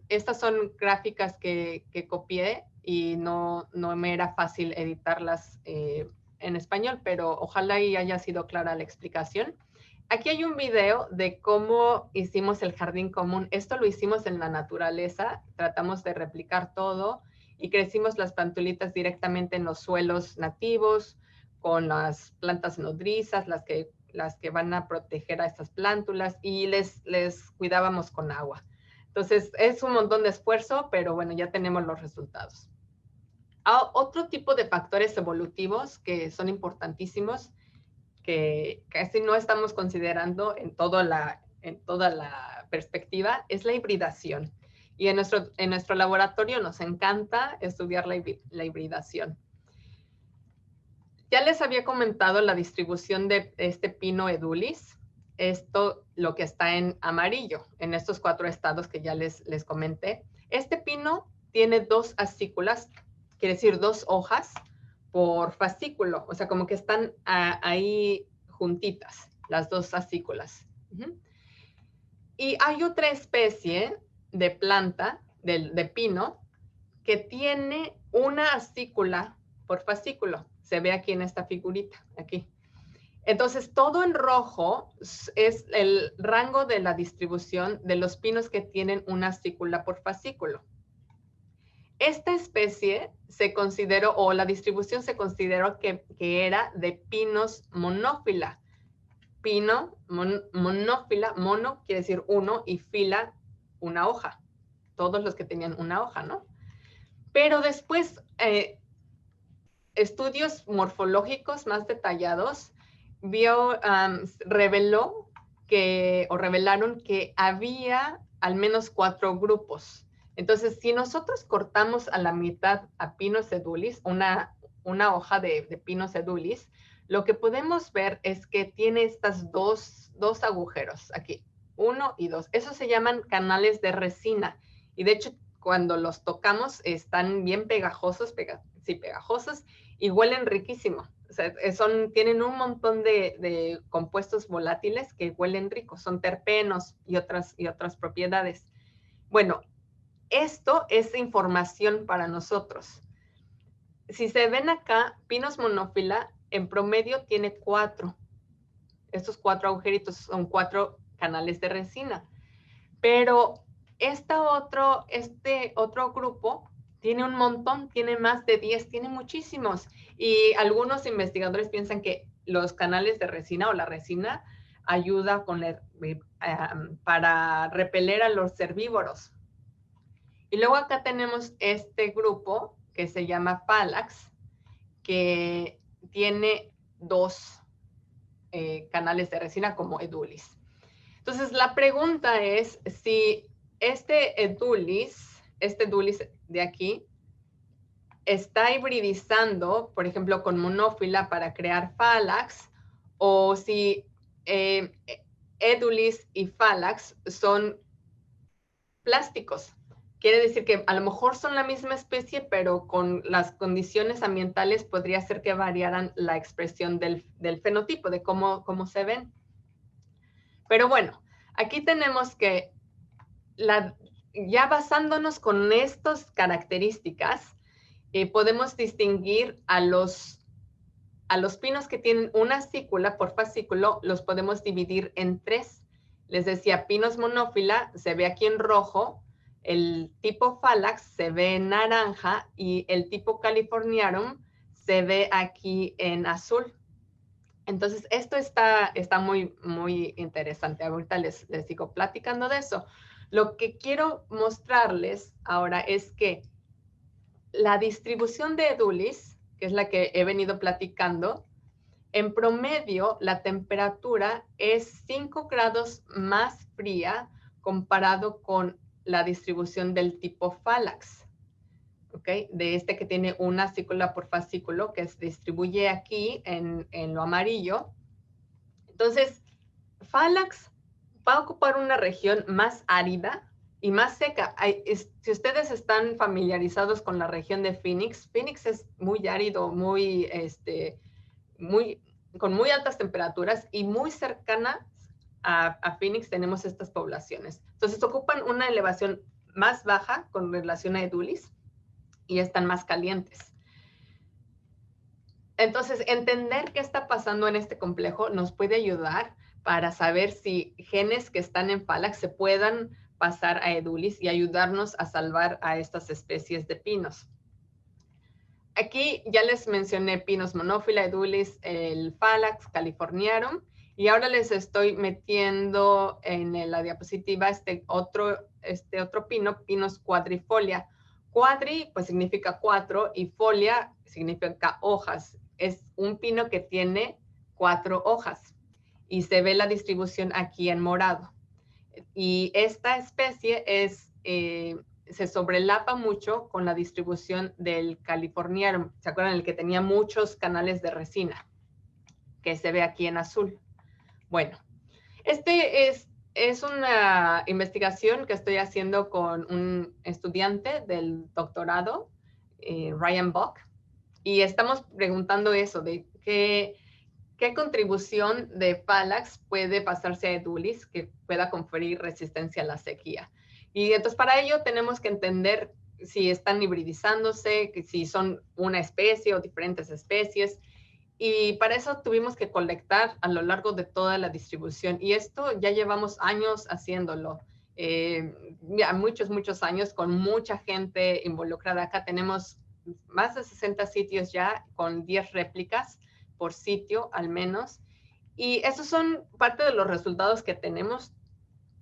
estas son gráficas que copié y no me era fácil editarlas en español, pero ojalá y haya sido clara la explicación. aquí hay un video de cómo hicimos el jardín común. Esto lo hicimos en la naturaleza, tratamos de replicar todo y crecimos las plantulitas directamente en los suelos nativos, con las plantas nodrizas, las que van a proteger a estas plántulas, y les cuidábamos con agua. Entonces, es un montón de esfuerzo, pero bueno, ya tenemos los resultados. Otro tipo de factores evolutivos que son importantísimos, que casi no estamos considerando en toda la perspectiva, es la hibridación. Y en nuestro laboratorio nos encanta estudiar la hibridación. Ya les había comentado la distribución de este pino edulis. Esto, lo que está en amarillo, en estos 4 estados que ya les comenté. Este pino tiene 2 acículas, quiere decir 2 hojas por fascículo, o sea, como que están ahí juntitas, las 2 acículas. Y hay otra especie de planta, de pino, que tiene una acícula por fascículo. Se ve aquí en esta figurita, aquí. Entonces, todo en rojo es el rango de la distribución de los pinos que tienen una acícula por fascículo. Esta especie se consideró, o la distribución se consideró que era de pinos monófila. Pino, monófila, mono quiere decir uno y fila, una hoja. Todos los que tenían una hoja, ¿no? Pero después, estudios morfológicos más detallados revelaron que había al menos 4 grupos. Entonces, si nosotros cortamos a la mitad a Pinus edulis, una hoja de Pinus edulis, lo que podemos ver es que tiene estas dos agujeros aquí, 1 y 2. Esos se llaman canales de resina. Y de hecho, cuando los tocamos, están bien pegajosos, pegajosos, y huelen riquísimo. O sea, tienen un montón de compuestos volátiles que huelen ricos, son terpenos y otras propiedades. Bueno, esto es información para nosotros. Si se ven acá, Pinus monófila en promedio tiene 4. Estos 4 agujeritos son 4 canales de resina. Pero este otro grupo tiene un montón, tiene más de 10, tiene muchísimos. Y algunos investigadores piensan que los canales de resina o la resina ayuda para repeler a los herbívoros. Y luego acá tenemos este grupo que se llama Phalax, que tiene 2 canales de resina como edulis. Entonces, la pregunta es si este edulis de aquí, está hibridizando, por ejemplo, con monófila para crear Phalax, o si edulis y Phalax son plásticos. Quiere decir que a lo mejor son la misma especie, pero con las condiciones ambientales podría ser que variaran la expresión del fenotipo, de cómo se ven. Pero bueno, aquí tenemos que, ya basándonos con estas características, podemos distinguir a los pinos que tienen una acícula por fascículo, los podemos dividir en 3. Les decía, Pinus monófila se ve aquí en rojo, el tipo Phalax se ve en naranja y el tipo Californiarum se ve aquí en azul. Entonces, esto está muy, muy interesante. Ahorita les sigo platicando de eso. Lo que quiero mostrarles ahora es que la distribución de edulis, que es la que he venido platicando, en promedio la temperatura es 5 grados más fría comparado con la distribución del tipo Phalax. ¿Okay? De este que tiene una acícula por fascículo, que se distribuye aquí en lo amarillo. Entonces, Phalax va a ocupar una región más árida y más seca. Si ustedes están familiarizados con la región de Phoenix, Phoenix es muy árido, con muy altas temperaturas, y muy cercana a Phoenix tenemos estas poblaciones. Entonces, ocupan una elevación más baja con relación a edulis, y están más calientes. Entonces, entender qué está pasando en este complejo nos puede ayudar para saber si genes que están en Phalax se puedan pasar a Edulis y ayudarnos a salvar a estas especies de pinos. Aquí ya les mencioné Pinus monophylla, Edulis, el Phalax californiarum, y ahora les estoy metiendo en la diapositiva este otro pino, Pinus quadrifolia. Quadri, pues significa 4, y folia significa hojas. Es un pino que tiene 4 hojas, y se ve la distribución aquí en morado. Y esta especie se sobrelapa mucho con la distribución del californiarum. ¿Se acuerdan? El que tenía muchos canales de resina, que se ve aquí en azul. Bueno, es una investigación que estoy haciendo con un estudiante del doctorado, Ryan Buck, y estamos preguntando eso, de qué contribución de Phalax puede pasarse a Edulis que pueda conferir resistencia a la sequía. Y entonces para ello tenemos que entender si están hibridizándose, si son una especie o diferentes especies. Y para eso tuvimos que colectar a lo largo de toda la distribución. Y esto ya llevamos años haciéndolo. Ya muchos años con mucha gente involucrada. Acá tenemos más de 60 sitios ya con 10 réplicas por sitio al menos. Y esos son parte de los resultados que tenemos.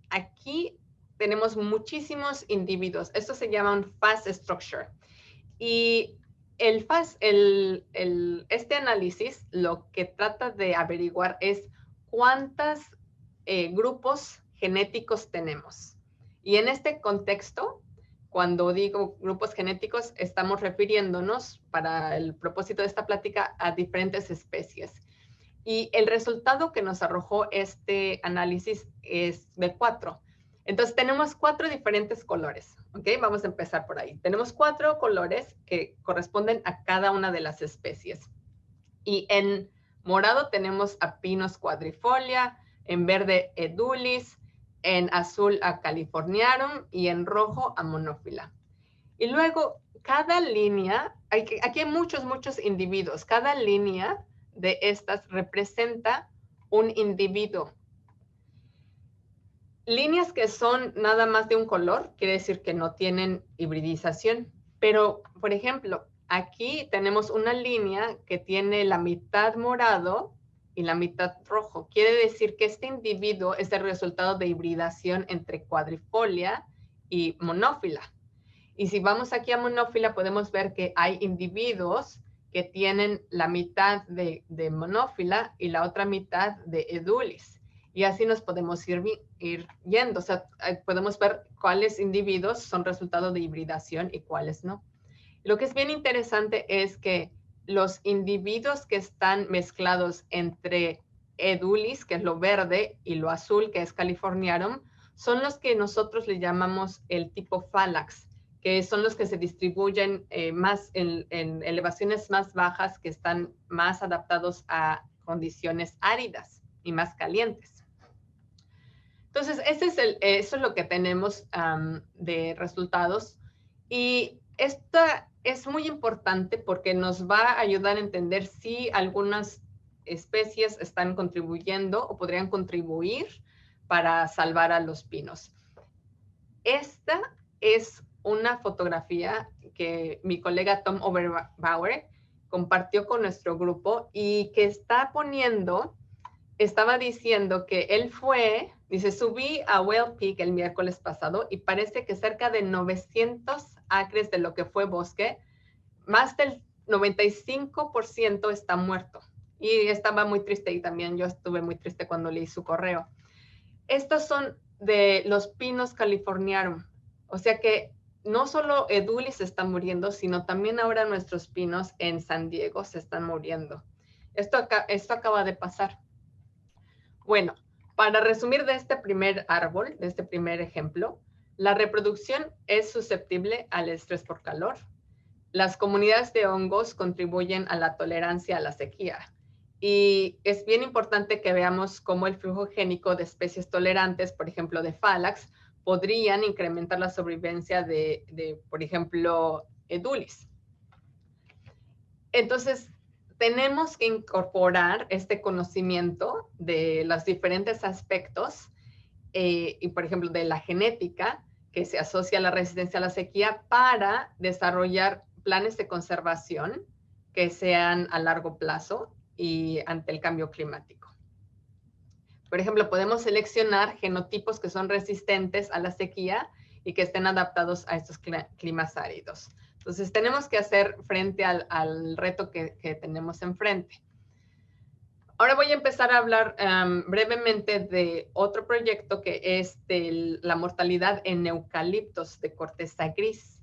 Aquí tenemos muchísimos individuos. Esto se llama un FAST structure. Y este análisis lo que trata de averiguar es cuántos grupos genéticos tenemos. Y en este contexto, cuando digo grupos genéticos, estamos refiriéndonos para el propósito de esta plática a diferentes especies. Y el resultado que nos arrojó este análisis es de 4. Entonces tenemos 4 diferentes colores, ¿ok? Vamos a empezar por ahí. Tenemos 4 colores que corresponden a cada una de las especies. Y en morado tenemos a Pinus quadrifolia, en verde Edulis, en azul a Californiarum y en rojo a Monophylla. Y luego cada línea, aquí hay muchos individuos, cada línea de estas representa un individuo. Líneas que son nada más de un color, quiere decir que no tienen hibridización. Pero, por ejemplo, aquí tenemos una línea que tiene la mitad morado y la mitad rojo. Quiere decir que este individuo es el resultado de hibridación entre cuadrifolia y monófila. Y si vamos aquí a monófila, podemos ver que hay individuos que tienen la mitad de monófila y la otra mitad de edulis. Y así nos podemos ir yendo. O sea, podemos ver cuáles individuos son resultado de hibridación y cuáles no. Lo que es bien interesante es que los individuos que están mezclados entre edulis, que es lo verde, y lo azul, que es californiarum, son los que nosotros le llamamos el tipo Phalax, que son los que se distribuyen más en elevaciones más bajas, que están más adaptados a condiciones áridas y más calientes. Entonces, eso es lo que tenemos de resultados. Y esta es muy importante porque nos va a ayudar a entender si algunas especies están contribuyendo o podrían contribuir para salvar a los pinos. Esta es una fotografía que mi colega Tom Oberbauer compartió con nuestro grupo y que estaba diciendo que él dice, subí a Whale Peak el miércoles pasado y parece que cerca de 900 acres de lo que fue bosque, más del 95% está muerto. Y estaba muy triste y también yo estuve muy triste cuando leí su correo. Estos son de los Pinus californiarum. O sea que no solo Edulis está muriendo, sino también ahora nuestros pinos en San Diego se están muriendo. Esto acaba de pasar. Bueno, para resumir de este primer árbol, de este primer ejemplo, la reproducción es susceptible al estrés por calor. Las comunidades de hongos contribuyen a la tolerancia a la sequía. Y es bien importante que veamos cómo el flujo génico de especies tolerantes, por ejemplo, de Phalax, podrían incrementar la sobrevivencia de por ejemplo, Edulis. Entonces, tenemos que incorporar este conocimiento de los diferentes aspectos y, por ejemplo, de la genética que se asocia a la resistencia a la sequía para desarrollar planes de conservación que sean a largo plazo y ante el cambio climático. Por ejemplo, podemos seleccionar genotipos que son resistentes a la sequía y que estén adaptados a estos climas áridos. Entonces, tenemos que hacer frente al reto que tenemos enfrente. Ahora voy a empezar a hablar brevemente de otro proyecto que es de la mortalidad en eucaliptos de corteza gris.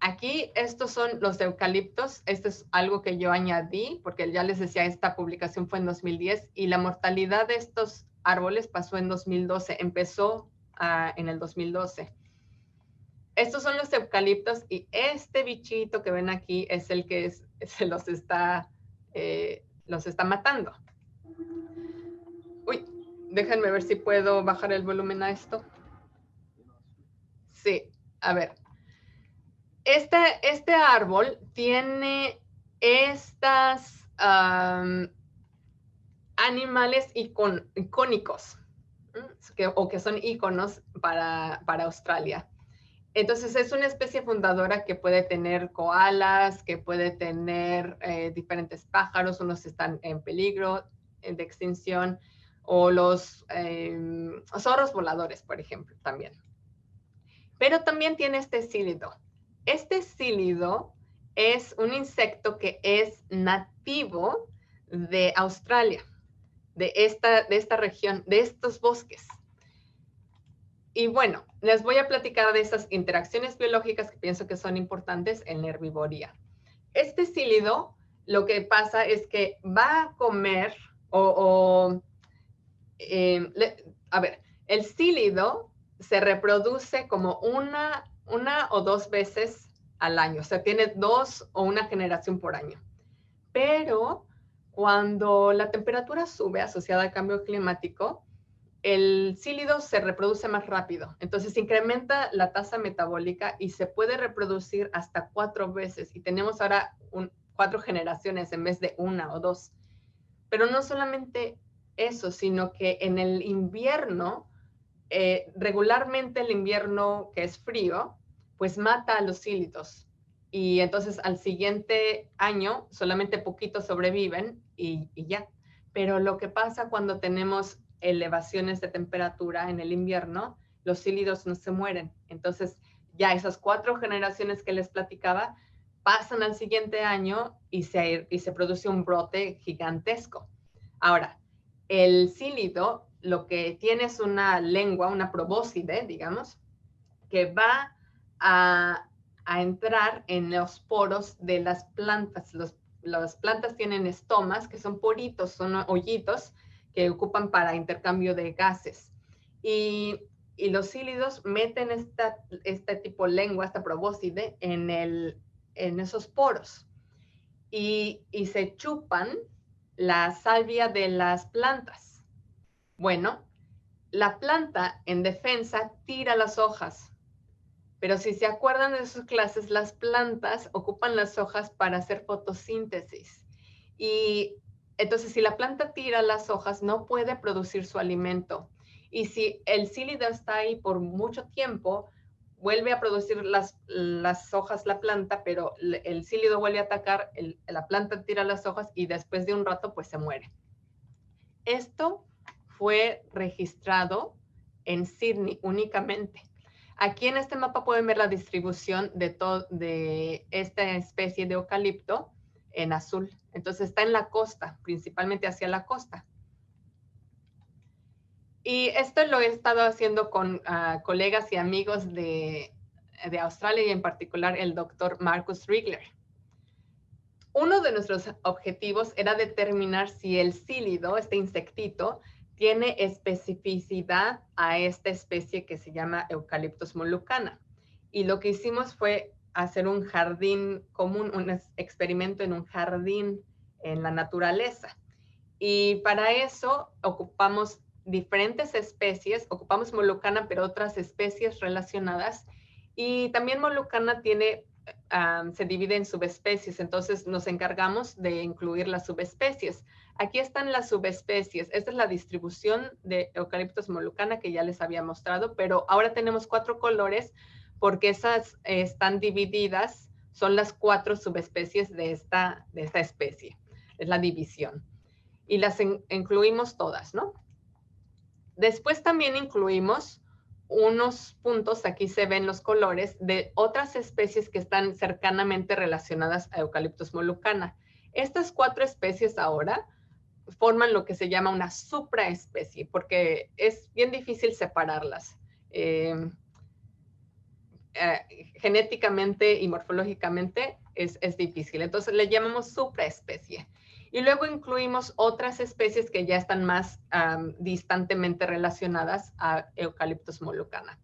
Aquí estos son los eucaliptos. Este es algo que yo añadí porque ya les decía, esta publicación fue en 2010 y la mortalidad de estos árboles pasó en 2012. Empezó en el 2012. Estos son los eucaliptos y este bichito que ven aquí es el que se los está matando. Uy, déjenme ver si puedo bajar el volumen a esto. Sí, a ver. Este árbol tiene estas animales icónicos, o que son íconos para Australia. Entonces es una especie fundadora que puede tener koalas, que puede tener diferentes pájaros, unos están en peligro de extinción, o los zorros voladores, por ejemplo, también. Pero también tiene este cílido. Este cílido es un insecto que es nativo de Australia, de esta región, de estos bosques. Y bueno, les voy a platicar de esas interacciones biológicas que pienso que son importantes en la herbivoría. Este cílido, lo que pasa es que va a comer a ver, el cílido se reproduce como una o dos veces al año, o sea, tiene 2 o una generación por año. Pero cuando la temperatura sube asociada al cambio climático, el cílido se reproduce más rápido. Entonces incrementa la tasa metabólica y se puede reproducir hasta 4 veces. Y tenemos ahora 4 generaciones en vez de 1 o 2. Pero no solamente eso, sino que en el invierno, regularmente el invierno que es frío, pues mata a los cílidos. Y entonces al siguiente año solamente poquitos sobreviven y ya. Pero lo que pasa cuando tenemos elevaciones de temperatura en el invierno, los cílidos no se mueren. Entonces ya esas 4 generaciones que les platicaba pasan al siguiente año y se produce un brote gigantesco. Ahora, el cílido lo que tiene es una lengua, una probóscide, digamos, que va a entrar en los poros de las plantas. Las plantas tienen estomas, que son poritos, son hoyitos que ocupan para intercambio de gases. Y los cílidos meten este tipo de lengua, esta probóscide, en esos poros. Y se chupan la salvia de las plantas. Bueno, la planta en defensa tira las hojas, pero si se acuerdan de sus clases, las plantas ocupan las hojas para hacer fotosíntesis. Y entonces si la planta tira las hojas, no puede producir su alimento. Y si el cílido está ahí por mucho tiempo, vuelve a producir las hojas la planta, pero el cílido vuelve a atacar, la planta tira las hojas y después de un rato pues se muere. Esto fue registrado en Sydney únicamente. Aquí en este mapa pueden ver la distribución de esta especie de eucalipto en azul. Entonces está en la costa, principalmente hacia la costa. Y esto lo he estado haciendo con colegas y amigos de Australia y en particular el doctor Marcus Rigler. Uno de nuestros objetivos era determinar si el cílido, este insectito, tiene especificidad a esta especie que se llama Eucalyptus molucana. Y lo que hicimos fue hacer un jardín común, un experimento en un jardín en la naturaleza. Y para eso ocupamos diferentes especies, ocupamos molucana, pero otras especies relacionadas. Y también molucana tiene se divide en subespecies, entonces nos encargamos de incluir las subespecies. Aquí están las subespecies. Esta es la distribución de Eucalyptus molucana que ya les había mostrado, pero ahora tenemos 4 colores porque esas están divididas, son las 4 subespecies de esta especie. Es la división. Y las incluimos todas, ¿no? Después también incluimos unos puntos, aquí se ven los colores, de otras especies que están cercanamente relacionadas a Eucalyptus molucana. Estas 4 especies ahora forman lo que se llama una supraespecie, porque es bien difícil separarlas. Genéticamente y morfológicamente es difícil. Entonces le llamamos supraespecie. Y luego incluimos otras especies que ya están más distantemente relacionadas a Eucalyptus molucana.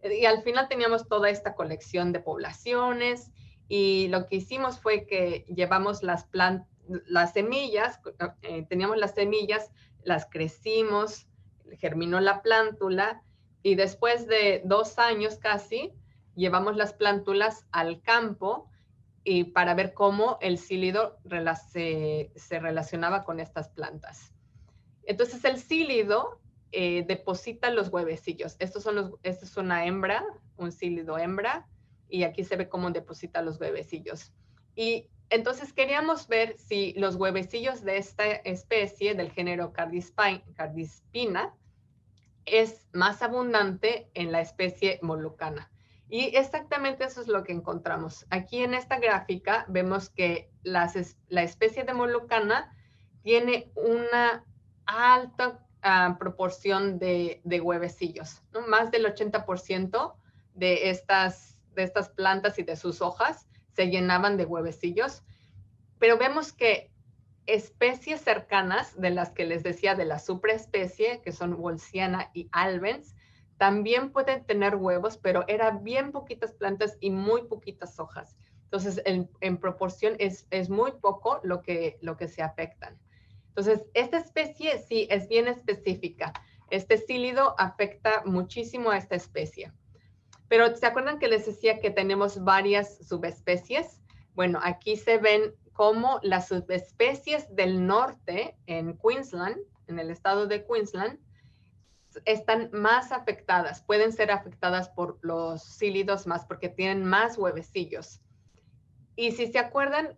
Y al final teníamos toda esta colección de poblaciones y lo que hicimos fue que llevamos las semillas, teníamos las semillas, las crecimos, germinó la plántula y después de 2 años casi, llevamos las plántulas al campo y para ver cómo el sílido se relacionaba con estas plantas. Entonces el sílido deposita los huevecillos. Esto es una hembra, un sílido hembra, y aquí se ve cómo deposita los huevecillos. Y entonces queríamos ver si los huevecillos de esta especie, del género Cardispina, es más abundante en la especie molucana. Y exactamente eso es lo que encontramos. Aquí en esta gráfica vemos que la especie de molucana tiene una alta proporción de huevecillos, ¿no? Más del 80% de estas plantas y de sus hojas se llenaban de huevecillos. Pero vemos que especies cercanas de las que les decía de la supraespecie, que son Wolfsiana y albens, también pueden tener huevos, pero eran bien poquitas plantas y muy poquitas hojas. Entonces, en proporción es muy poco lo que se afectan. Entonces, esta especie sí es bien específica. Este sílido afecta muchísimo a esta especie. Pero ¿se acuerdan que les decía que tenemos varias subespecies? Bueno, aquí se ven cómo las subespecies del norte en Queensland, en el estado de Queensland, están más afectadas, pueden ser afectadas por los sílidos más porque tienen más huevecillos. Y si se acuerdan,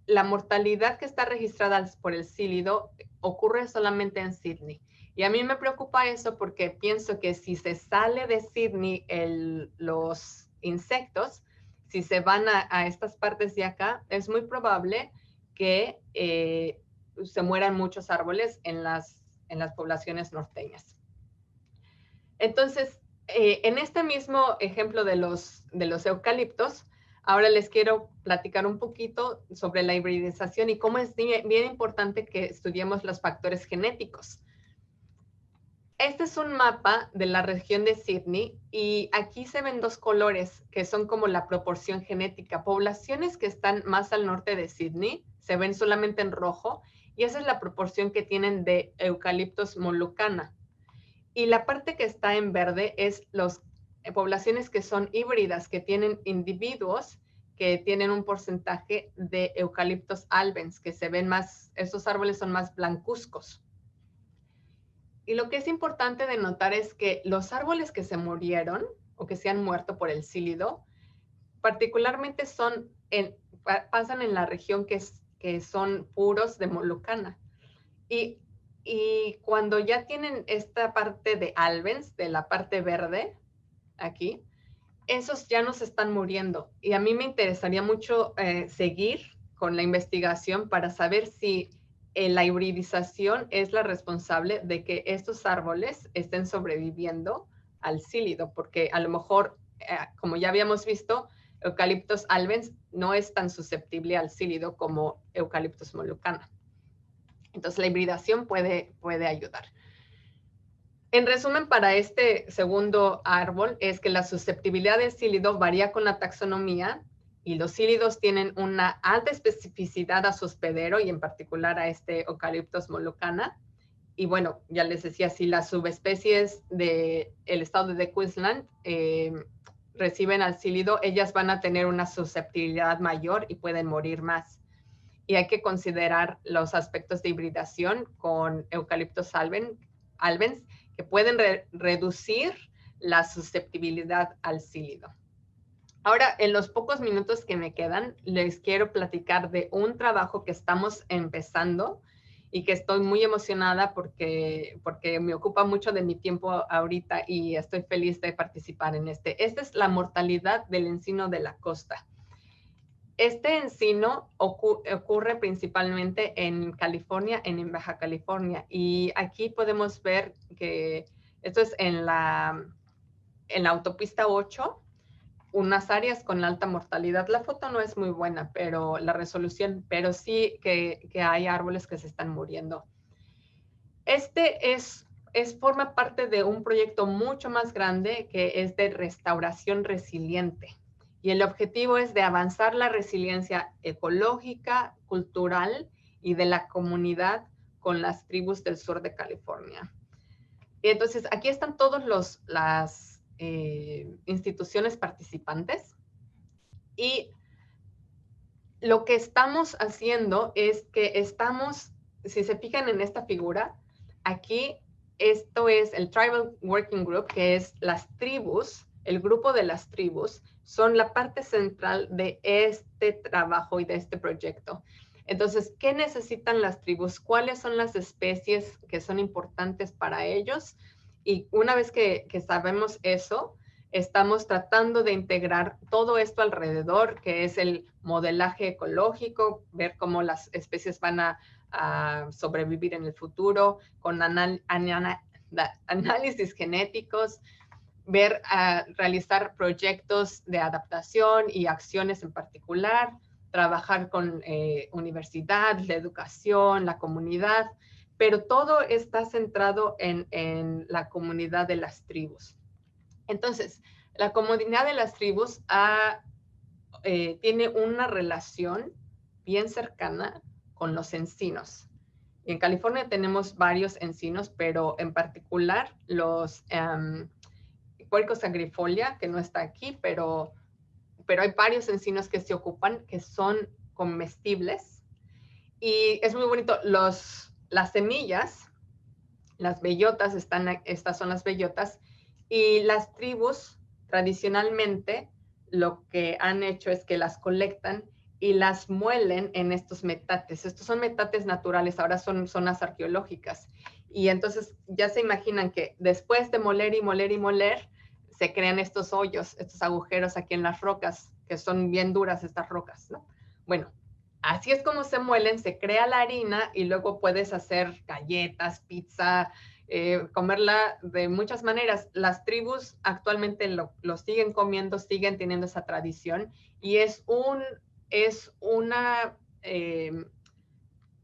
la mortalidad que está registrada por el sílido ocurre solamente en Sydney. Y a mí me preocupa eso porque pienso que si se sale de Sydney los insectos, si se van a estas partes de acá, es muy probable que se mueran muchos árboles en las poblaciones norteñas. Entonces, en este mismo ejemplo de los eucaliptos, ahora les quiero platicar un poquito sobre la hibridización y cómo es bien importante que estudiemos los factores genéticos. Este es un mapa de la región de Sydney y aquí se ven 2 colores que son como la proporción genética. Poblaciones que están más al norte de Sydney se ven solamente en rojo y esa es la proporción que tienen de Eucalyptus molucana. Y la parte que está en verde es las poblaciones que son híbridas, que tienen individuos que tienen un porcentaje de Eucalyptus albens, que se ven más, estos árboles son más blancuzcos. Y lo que es importante de notar es que los árboles que se murieron o que se han muerto por el sílido, particularmente pasan en la región que son puros de molucana. Y cuando ya tienen esta parte de albens, de la parte verde, aquí, esos ya no se están muriendo. Y a mí me interesaría mucho seguir con la investigación para saber si la hibridización es la responsable de que estos árboles estén sobreviviendo al sílido, porque a lo mejor, como ya habíamos visto, Eucalyptus albens no es tan susceptible al sílido como Eucalyptus molucana. Entonces la hibridación puede ayudar. En resumen, para este segundo árbol es que la susceptibilidad del sílido varía con la taxonomía y los sílidos tienen una alta especificidad a su hospedero y en particular a este Eucalyptus molucana. Y bueno, ya les decía, si las subespecies del estado de Queensland reciben al sílido, ellas van a tener una susceptibilidad mayor y pueden morir más. Y hay que considerar los aspectos de hibridación con Eucalyptus albens que pueden reducir la susceptibilidad al sílido. Ahora, en los pocos minutos que me quedan, les quiero platicar de un trabajo que estamos empezando y que estoy muy emocionada porque me ocupa mucho de mi tiempo ahorita y estoy feliz de participar en este. Esta es la mortalidad del encino de la costa. Este encino ocurre principalmente en California, en Baja California, y aquí podemos ver que esto es en la autopista 8, unas áreas con alta mortalidad. La foto no es muy buena, pero la resolución, pero sí que hay árboles que se están muriendo. Este forma parte de un proyecto mucho más grande que es de restauración resiliente. Y el objetivo es de avanzar la resiliencia ecológica, cultural y de la comunidad con las tribus del sur de California. Y entonces, aquí están todas las instituciones participantes. Y lo que estamos haciendo es que estamos, si se fijan en esta figura, aquí esto es el Tribal Working Group, que es las tribus, el grupo de las tribus, son la parte central de este trabajo y de este proyecto. Entonces, ¿qué necesitan las tribus? ¿Cuáles son las especies que son importantes para ellos? Y una vez que sabemos eso, estamos tratando de integrar todo esto alrededor, que es el modelaje ecológico, ver cómo las especies van a sobrevivir en el futuro, con análisis genéticos, realizar proyectos de adaptación y acciones en particular, trabajar con universidad, la educación, la comunidad, pero todo está centrado en la comunidad de las tribus. Entonces, la comunidad de las tribus tiene una relación bien cercana con los encinos. En California tenemos varios encinos, pero en particular los Quercus agrifolia, que no está aquí, pero hay varios encinos que se ocupan, que son comestibles. Y es muy bonito. Las semillas, las bellotas, estas son las bellotas, y las tribus tradicionalmente lo que han hecho es que las colectan y las muelen en estos metates. Estos son metates naturales, ahora son zonas arqueológicas. Y entonces ya se imaginan que después de moler y moler y moler, se crean estos hoyos, estos agujeros aquí en las rocas, que son bien duras estas rocas, ¿no? Bueno, así es como se muelen, se crea la harina y luego puedes hacer galletas, pizza, comerla de muchas maneras. Las tribus actualmente lo siguen comiendo, siguen teniendo esa tradición y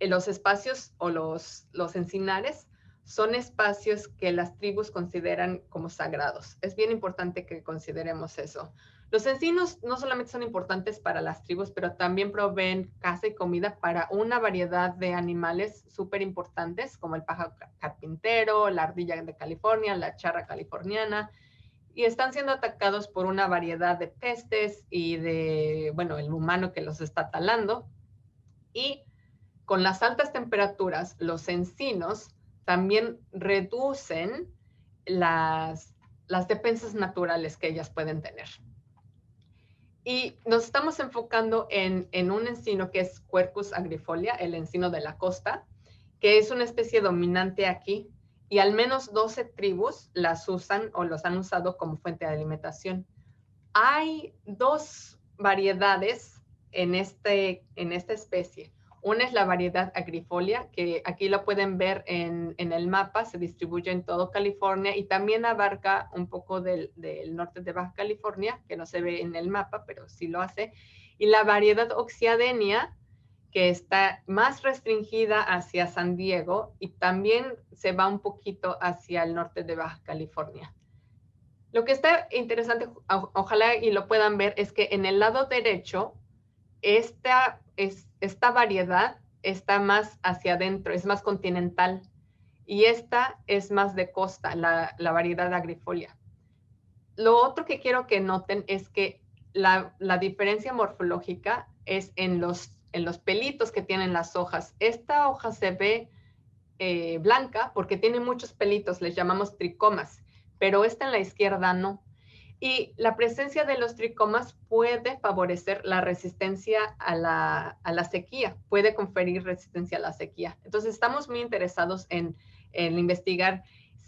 los espacios o los encinares son espacios que las tribus consideran como sagrados. Es bien importante que consideremos eso. Los encinos no solamente son importantes para las tribus, pero también proveen caza y comida para una variedad de animales súper importantes, como el pájaro carpintero, la ardilla de California, la charra californiana, y están siendo atacados por una variedad de pestes y el humano que los está talando. Y con las altas temperaturas, los encinos también reducen las defensas naturales que ellas pueden tener. Y nos estamos enfocando en un encino que es Quercus agrifolia, el encino de la costa, que es una especie dominante aquí, y al menos 12 tribus las usan o los han usado como fuente de alimentación. Hay dos variedades en esta especie. Una es la variedad agrifolia, que aquí lo pueden ver en el mapa, se distribuye en todo California y también abarca un poco del norte de Baja California, que no se ve en el mapa, pero sí lo hace. Y la variedad oxiadenia, que está más restringida hacia San Diego y también se va un poquito hacia el norte de Baja California. Lo que está interesante, ojalá y lo puedan ver, es que en el lado derecho, esta variedad está más hacia adentro, es más continental, y esta es más de costa, la variedad agrifolia. Lo otro que quiero que noten es que la diferencia morfológica es en los pelitos que tienen las hojas. Esta hoja se ve blanca porque tiene muchos pelitos, les llamamos tricomas, pero esta en la izquierda no. Y la presencia de los tricomas puede favorecer la resistencia a la sequía, puede conferir resistencia a la sequía. Entonces, estamos muy interesados en investigar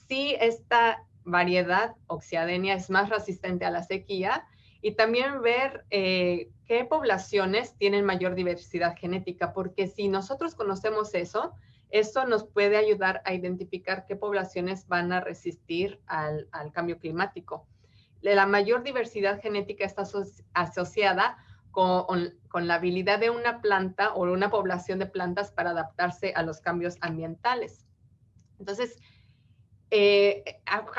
si esta variedad Oxyadenia es más resistente a la sequía y también ver qué poblaciones tienen mayor diversidad genética, porque si nosotros conocemos eso, esto nos puede ayudar a identificar qué poblaciones van a resistir al cambio climático. La mayor diversidad genética está asociada con la habilidad de una planta o una población de plantas para adaptarse a los cambios ambientales. Entonces,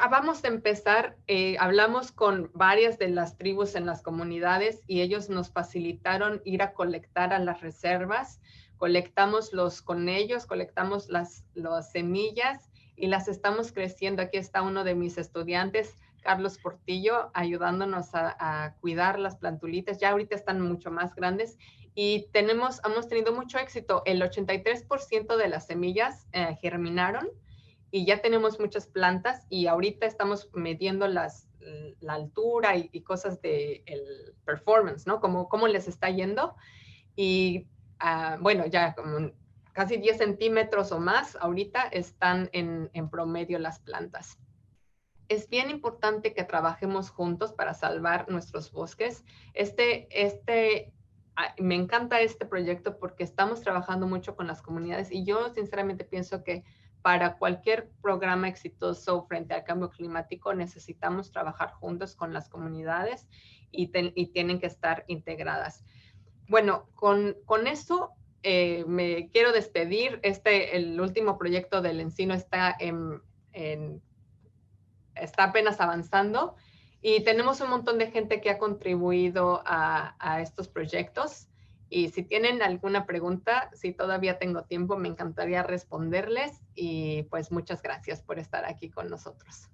vamos a empezar, hablamos con varias de las tribus en las comunidades y ellos nos facilitaron ir a colectar a las reservas, colectamos con ellos, colectamos las semillas y las estamos creciendo. Aquí está uno de mis estudiantes, Carlos Portillo, ayudándonos a cuidar las plantulitas. Ya ahorita están mucho más grandes y hemos tenido mucho éxito. El 83% de las semillas germinaron y ya tenemos muchas plantas y ahorita estamos midiendo la altura y cosas de el performance, ¿no? Cómo les está yendo. Y bueno, ya como casi 10 centímetros o más ahorita están en promedio las plantas. Es bien importante que trabajemos juntos para salvar nuestros bosques. Me encanta este proyecto porque estamos trabajando mucho con las comunidades y yo sinceramente pienso que para cualquier programa exitoso frente al cambio climático necesitamos trabajar juntos con las comunidades y tienen que estar integradas. Bueno, con eso me quiero despedir. El último proyecto del encino está apenas avanzando y tenemos un montón de gente que ha contribuido a estos proyectos. Y si tienen alguna pregunta, si todavía tengo tiempo, me encantaría responderles y pues muchas gracias por estar aquí con nosotros.